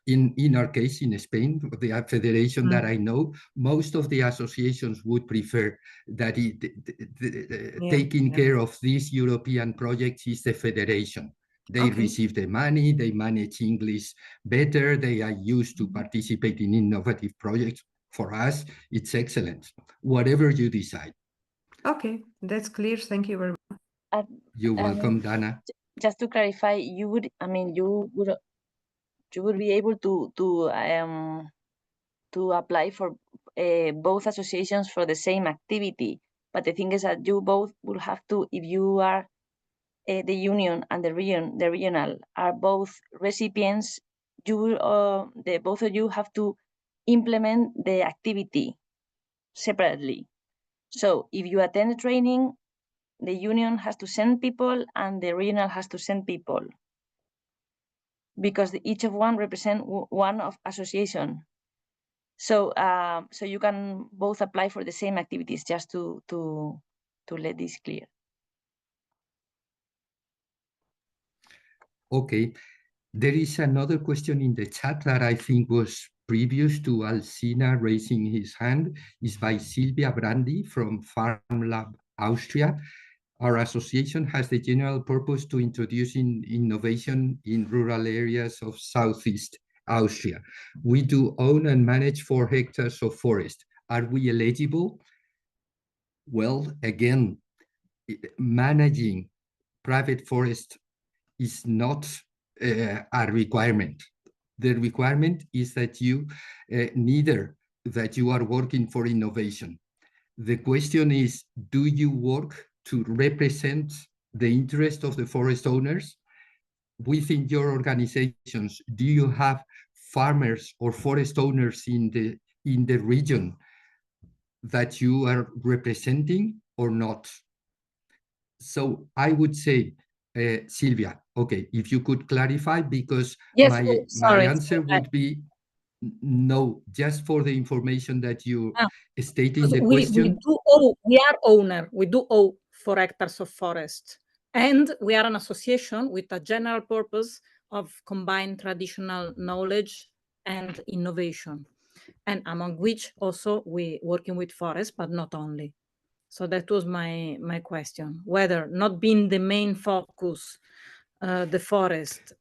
In our case in Spain, the federation that I know, most of the associations would prefer that taking care of these European projects is the federation. They receive the money, they manage English better, they are used to participate in innovative projects. For us, it's excellent, whatever you decide. Okay, that's clear. Thank you very much. You're welcome, Dana. Just to clarify, you would be able to apply for both associations for the same activity. But the thing is that you both will have to, if you are the union and the regional are both recipients, you will, both of you have to implement the activity separately. So if you attend the training, the union has to send people and the regional has to send people, because each of one represent one of association. So so you can both apply for the same activities, just to let this clear. Okay, there is another question in the chat that I think was previous to Alcina raising his hand. Is by Silvia Brandi from Farm Lab Austria. Our association has the general purpose to introduce innovation in rural areas of Southeast Austria. We do own and manage 4 hectares of forest. Are we eligible? Well, again, managing private forest is not a requirement. The requirement is that you that you are working for innovation. The question is, do you work to represent the interest of the forest owners within your organizations? Do you have farmers or forest owners in the region that you are representing or not? So I would say, Silvia, okay, if you could clarify, because yes, my answer would be no, just for the information that you stating the question. We are owner. We do own 4 hectares of forest. And we are an association with a general purpose of combined traditional knowledge and innovation, and among which also we working with forests, but not only. So that was my question, whether not being the main focus, the forest,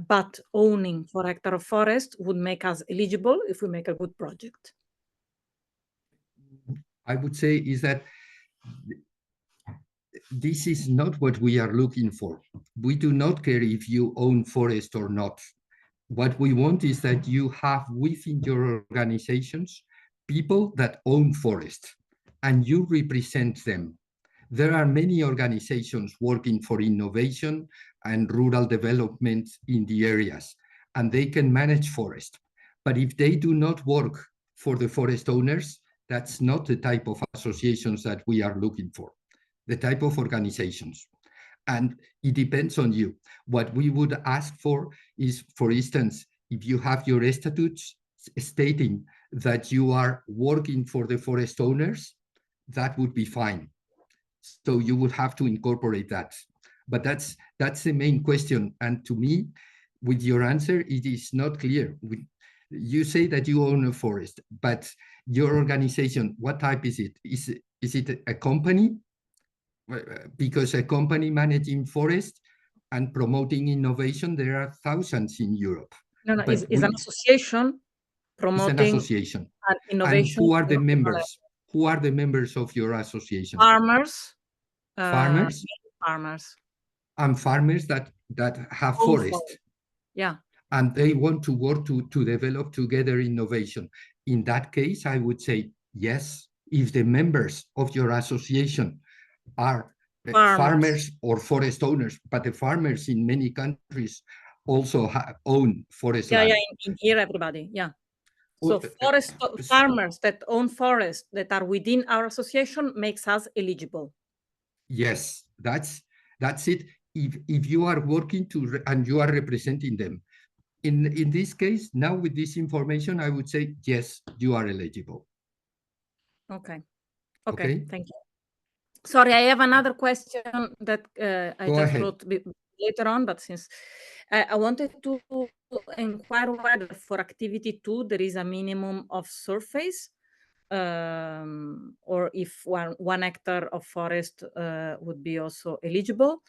but owning 4 hectares of forest would make us eligible if we make a good project. I would say is that this is not what we are looking for. We do not care if you own forest or not. What we want is that you have within your organizations people that own forest and you represent them. There are many organizations working for innovation and rural development in the areas, and they can manage forest. But if they do not work for the forest owners, that's not the type of associations that we are looking for, the type of organizations. And it depends on you. What we would ask for is, for instance, if you have your statutes stating that you are working for the forest owners, that would be fine. So you would have to incorporate that. But that's the main question. And to me, with your answer, it is not clear. You say that you own a forest, but your organization, what type is it? Is it a company? Because a company managing forest and promoting innovation, there are thousands in Europe. No, it's an association promoting it's an association. Innovation. And who are the members? Who are the members of your association? Farmers. Farmers? Farmers. And farmers that have forest. Yeah. And they want to work to develop together innovation. In that case, I would say, yes, if the members of your association are farmers or forest owners, but the farmers in many countries also own forest land. Yeah, in here, everybody, yeah. So farmers that own forests that are within our association makes us eligible. Yes, that's it. If you are working and you are representing them, in this case, now with this information, I would say, yes, you are eligible. Okay, thank you. Sorry, I have another question that I just wrote later on, but since I wanted to inquire whether for activity 2 there is a minimum of surface, or if 1 hectare of forest would be also eligible,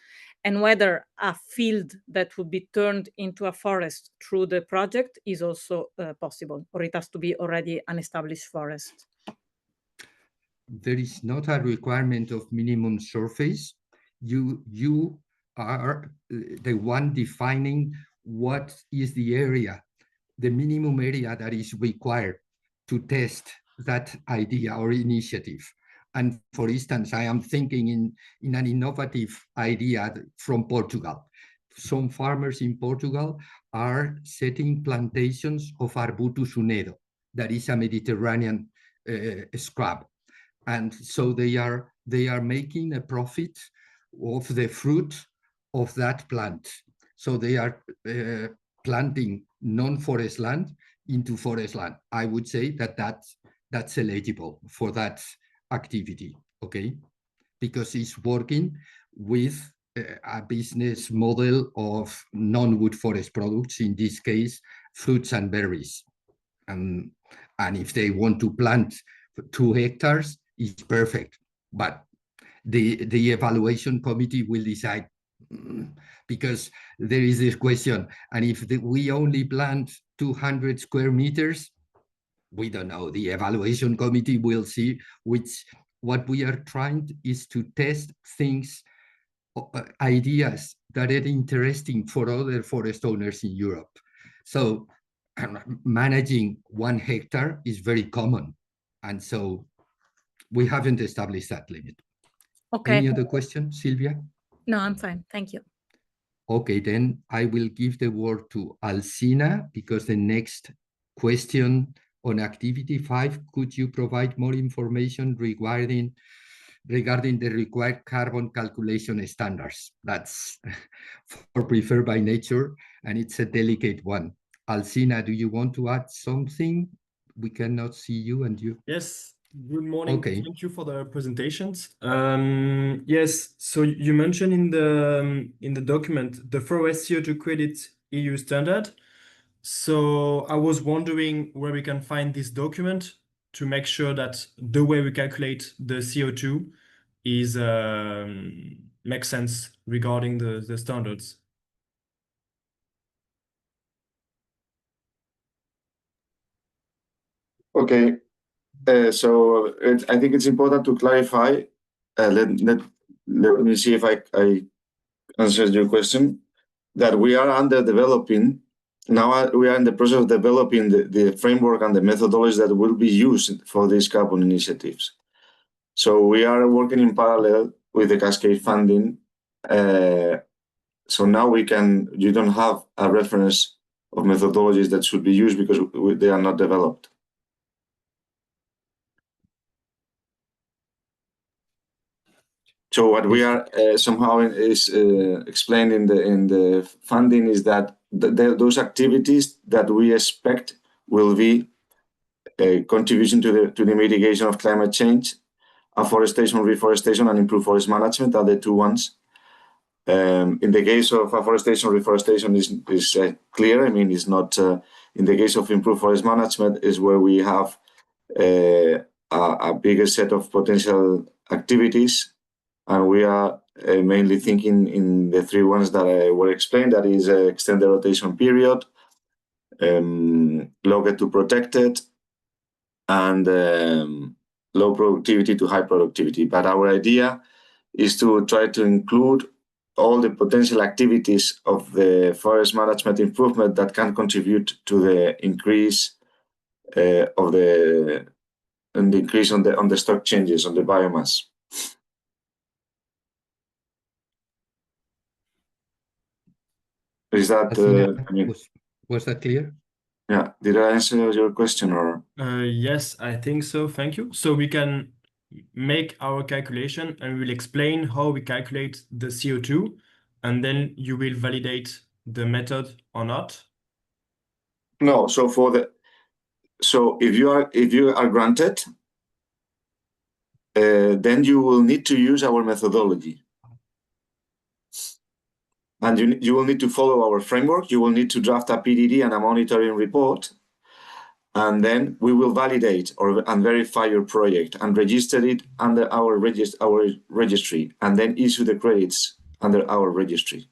and whether a field that would be turned into a forest through the project is also possible, or it has to be already an established forest. There is not a requirement of minimum surface. You are the one defining what is the area, the minimum area that is required to test that idea or initiative. And for instance, I am thinking in an innovative idea from Portugal. Some farmers in Portugal are setting plantations of Arbutus unedo, that is a Mediterranean scrub. And so they are making a profit of the fruit of that plant. So they are planting non-forest land into forest land. I would say that's eligible for that activity, okay? Because it's working with a business model of non-wood forest products, in this case, fruits and berries. And if they want to plant 2 hectares, it's perfect. But the evaluation committee will decide, because there is this question, and if we only plant 200 square meters, we don't know. The evaluation committee will see what we are trying is to test things, ideas that are interesting for other forest owners in Europe. So managing 1 hectare is very common. And so we haven't established that limit. Okay. Any other question, Silvia? No, I'm fine. Thank you. Okay, then I will give the word to Alcina, because the next question on activity 5, could you provide more information regarding the required carbon calculation standards? That's for preferred by nature, and it's a delicate one. Alcina, do you want to add something? We cannot see you and you. Yes, Good morning. Okay. Thank you for the presentations. Yes, so you mentioned in the document the forest CO2 credit EU standard. So I was wondering where we can find this document to make sure that the way we calculate the CO2 is makes sense regarding the standards. Okay. So I think it's important to clarify. Let me see if I answered your question. That we are developing now. We are in the process of developing the framework and the methodologies that will be used for these carbon initiatives. So we are working in parallel with the Cascade Funding. So now you don't have a reference of methodologies that should be used because they are not developed. So what we are somehow is explained in the funding is that those activities that we expect will be a contribution to the mitigation of climate change, afforestation, reforestation, and improved forest management are the two ones. In the case of afforestation, reforestation is clear. I mean, it's not. In the case of improved forest management, is where we have a bigger set of potential activities. And we are mainly thinking in the three ones that were explained, that is extended rotation period, located to protected, and low productivity to high productivity. But our idea is to try to include all the potential activities of the forest management improvement that can contribute to the increase of the increase on the stock changes on the biomass. Is that was that clear? Yeah. Did I answer your question or? Yes, I think so. Thank you. So we can make our calculation and we'll explain how we calculate the CO2, and then you will validate the method or not. No. So if you are granted, then you will need to use our methodology. And you will need to follow our framework. You will need to draft a PDD and a monitoring report. And then we will validate and verify your project and register it under our registry, and then issue the credits under our registry.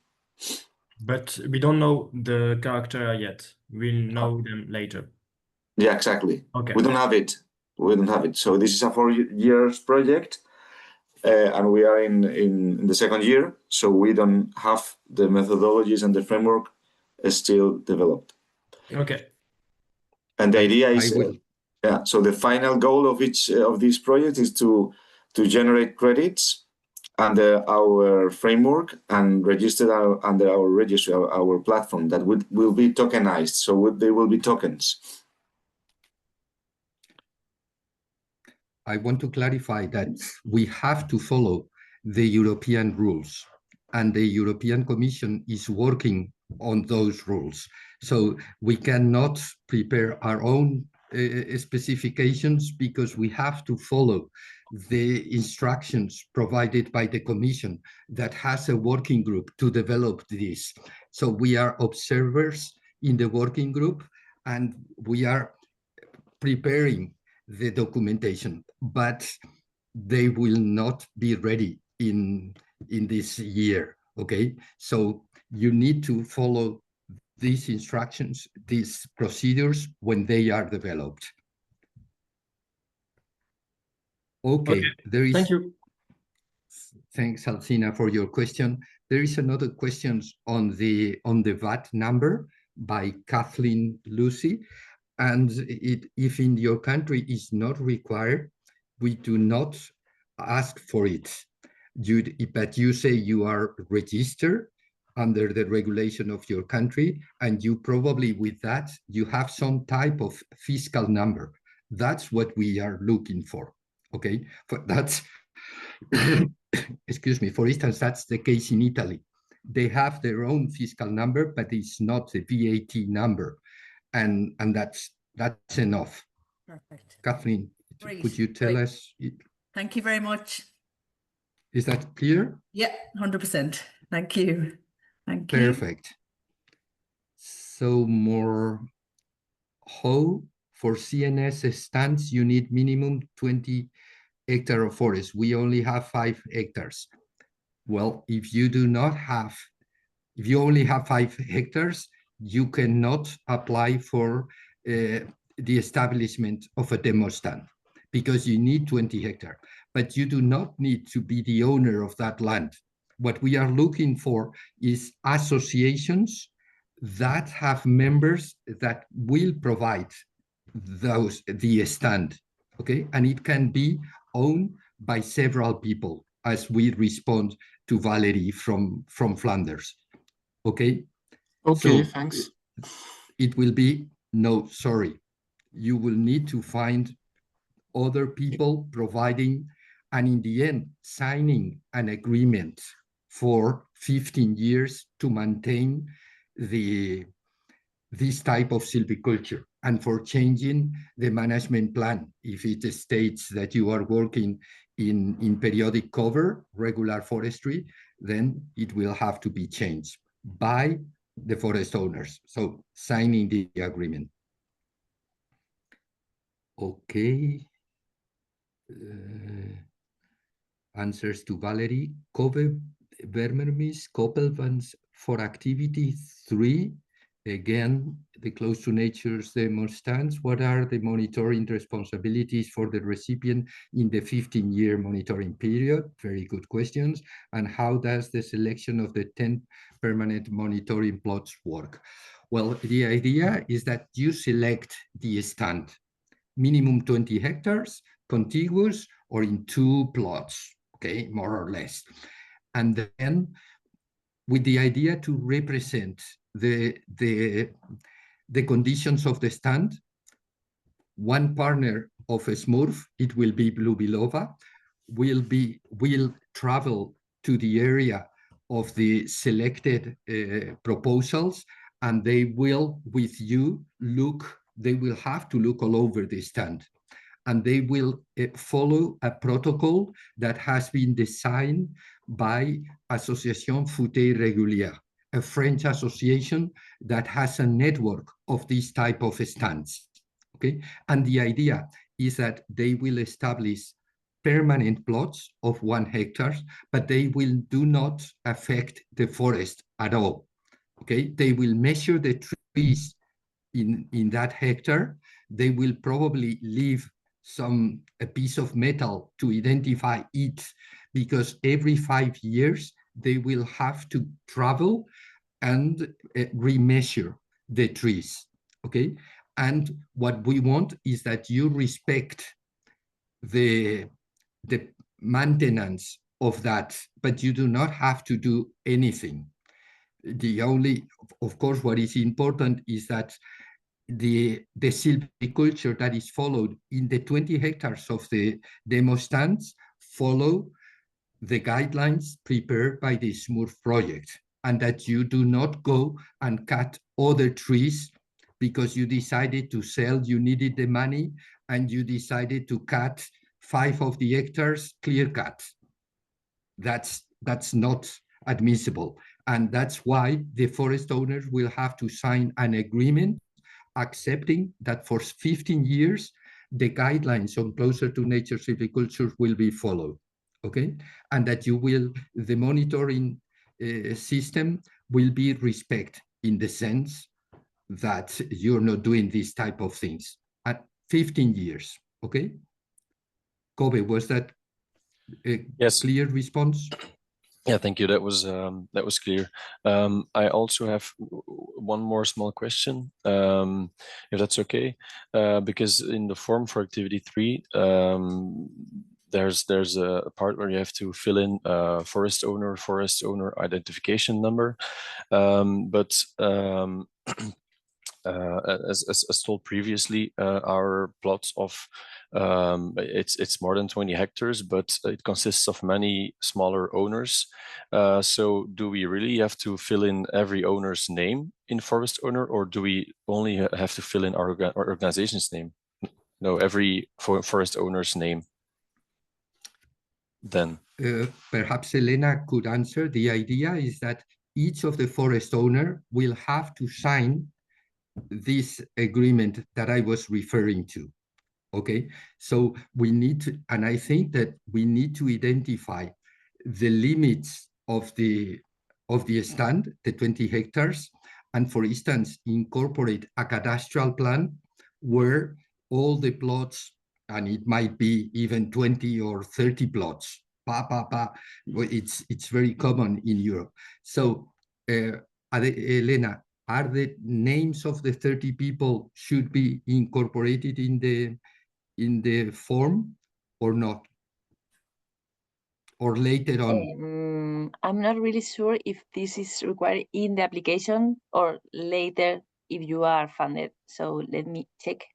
But we don't know the character yet. We'll know them later. Yeah, exactly. Okay. We don't have it. We don't have it. So this is a 4 years project. And we are in the second year, so we don't have the methodologies and the framework still developed. Okay. And the idea is, so the final goal of each of these projects is to generate credits under our framework and register under our registry, our platform that will be tokenized. So they will be tokens. I want to clarify that we have to follow the European rules, and the European Commission is working on those rules. So we cannot prepare our own specifications because we have to follow the instructions provided by the Commission that has a working group to develop this. So we are observers in the working group, and we are preparing the documentation, but they will not be ready in this year. Okay, so you need to follow these instructions, these procedures when they are developed. Okay. There is. Thank you. Thanks, Alcina, for your question. There is another question on the VAT number by Kathleen Lucy. And if in your country is not required, we do not ask for it. But you say you are registered under the regulation of your country, and you probably with that, you have some type of fiscal number. That's what we are looking for, okay? That's, excuse me, for instance, that's the case in Italy. They have their own fiscal number, but it's not the VAT number. And that's enough. Perfect. Kathleen, Great, could you tell great. us? Thank you very much. Is that clear? Yeah, 100%. Thank you. Thank you. Perfect. So more how for CNS stands you need minimum 20 hectare of forest. We only have 5 hectares. Well, if you only have 5 hectares, you cannot apply for the establishment of a demo stand because you need 20 hectares. But you do not need to be the owner of that land. What we are looking for is associations that have members that will provide the stand, okay? And it can be owned by several people, as we respond to Valerie from Flanders, okay? Okay, So thanks. it will be, no, sorry. You will need to find other people providing, and in the end, signing an agreement for 15 years to maintain this type of silviculture and for changing the management plan. If it states that you are working in periodic cover, regular forestry, then it will have to be changed by the forest owners. So signing the agreement. Okay. Answers to Valerie. Kove Vermermis, Koppelvans for activity 3. Again, the close to nature's demo stands. What are the monitoring responsibilities for the recipient in the 15-year monitoring period? Very good questions. And how does the selection of the 10 permanent monitoring plots work? Well, the idea is that you select the stand, minimum 20 hectares, contiguous, or in 2 plots, okay, more or less. And then with the idea to represent the conditions of the stand, one partner of a SMURF, it will be Blue Biloba, will travel to the area of the selected proposals, and they will, with you, they will have to look all over the stand. And they will follow a protocol that has been designed by Association Fauteuil Régulier, a French association that has a network of this type of stands. Okay, and the idea is that they will establish permanent plots of 1 hectare, but they do not affect the forest at all. Okay, they will measure the trees in that hectare. They will probably leave a piece of metal to identify it, because every 5 years they will have to travel and remeasure the trees, okay? And what we want is that you respect the maintenance of that, but you do not have to do anything. The only, of course, what is important is that the silviculture that is followed in the 20 hectares of the demo stands follow the guidelines prepared by the SMURF project, and that you do not go and cut other trees because you decided to sell, you needed the money, and you decided to cut 5 of the hectares clear cut. That's not admissible. And that's why the forest owners will have to sign an agreement accepting that for 15 years, the guidelines on closer to nature silviculture will be followed, okay? And that the monitoring system will be respect in the sense that you're not doing this type of things at 15 years, okay? Kobe, was that a clear response? Yeah, thank you. That was clear. I also have one more small question, if that's okay, because in the form for activity 3, there's a part where you have to fill in forest owner identification number, but as told previously, our plots of it's more than 20 hectares, but it consists of many smaller owners. So do we really have to fill in every owner's name in forest owner, or do we only have to fill in our organization's name? know every forest owner's name then? Perhaps Elena could answer. The idea is that each of the forest owner will have to sign this agreement that I was referring to. Okay, so we need to, and I think that we need to identify the limits of the stand, the 20 hectares, and for instance, incorporate a cadastral plan where all the plots, and it might be even 20 or 30 plots, it's very common in Europe. So, Elena, are the names of the 30 people should be incorporated in the form or not? Or later on? I'm not really sure if this is required in the application or later if you are funded. So let me check.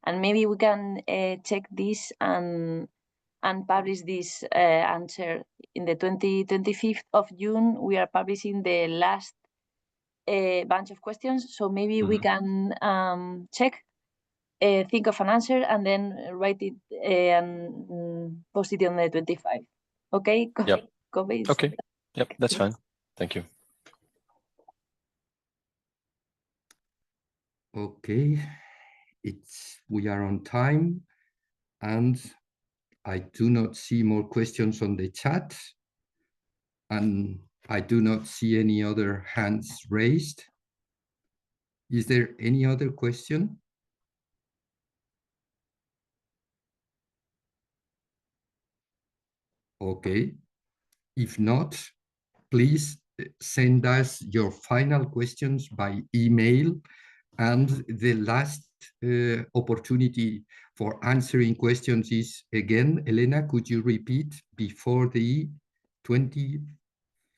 And maybe we can check this and publish this answer in the 25th of June. We are publishing the last bunch of questions. So maybe we can check, think of an answer, and then write it and post it on the 25th. Okay? Yep. Okay. Yep, that's fine. Thank you. Okay, we are on time, and I do not see more questions on the chat, and I do not see any other hands raised. Is there any other question? Okay, if not, please send us your final questions by email, and the last opportunity for answering questions is, again, Elena, could you repeat before the 20?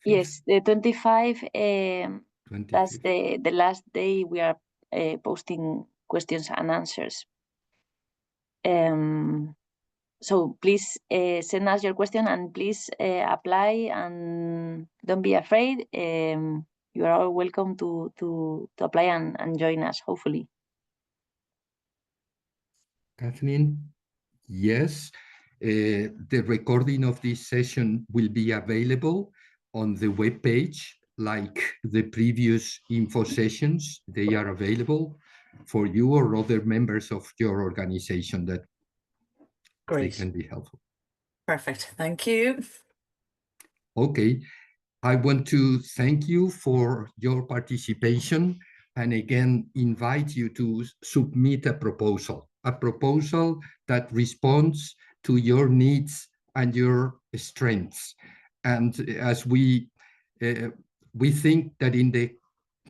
Yes, the 25, that's the last day we are posting questions and answers. So please send us your question, and please apply, and don't be afraid. You are all welcome to apply and join us, hopefully. Kathleen, yes. The recording of this session will be available on the webpage, like the previous info sessions. They are available for you or other members of your organization that they can be helpful. Perfect. Thank you. Okay. I want to thank you for your participation, and again invite you to submit a proposal that responds to your needs and your strengths. And as we think that in the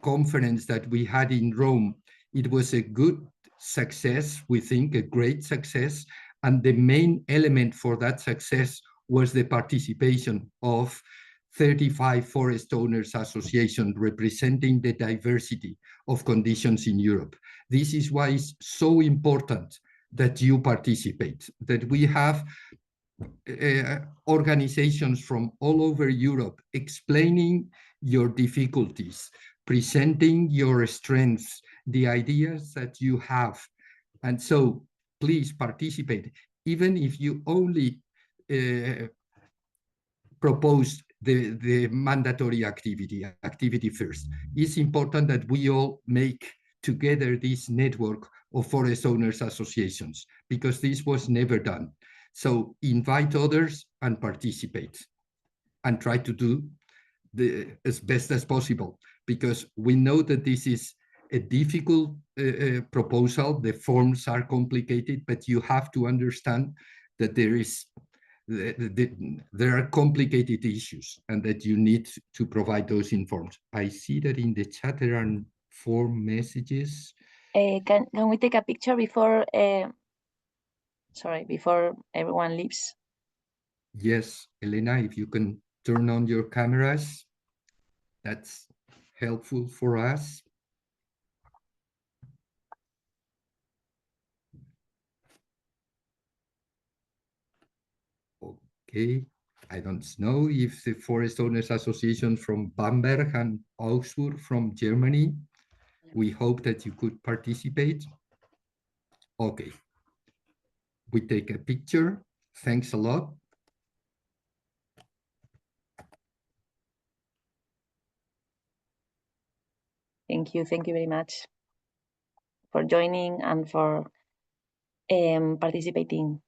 conference that we had in Rome, it was a good success, we think a great success, and the main element for that success was the participation of 35 forest owners associations representing the diversity of conditions in Europe. This is why it's so important that you participate, that we have organizations from all over Europe explaining your difficulties, presenting your strengths, the ideas that you have. And so please participate, even if you only propose the mandatory activity first. It's important that we all make together this network of forest owners associations, because this was never done. So invite others and participate, and try to do as best as possible, because we know that this is a difficult proposal. The forms are complicated, but you have to understand that there are complicated issues, and that you need to provide those informs. I see that in the chat there are 4 messages. Can we take a picture before before everyone leaves? Yes, Elena, if you can turn on your cameras, that's helpful for us. Okay, I don't know if the Forest Owners Association from Bamberg and Augsburg from Germany, we hope that you could participate. Okay, we take a picture. Thanks a lot. Thank you very much for joining and for participating.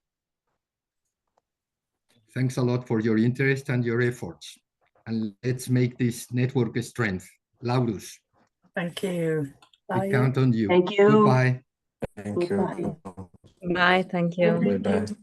Thanks a lot for your interest and your efforts. And let's make this network a strength. Laurus, Thank you. we count on you. Thank you. Goodbye. Thank you. Bye, thank you. Bye-bye.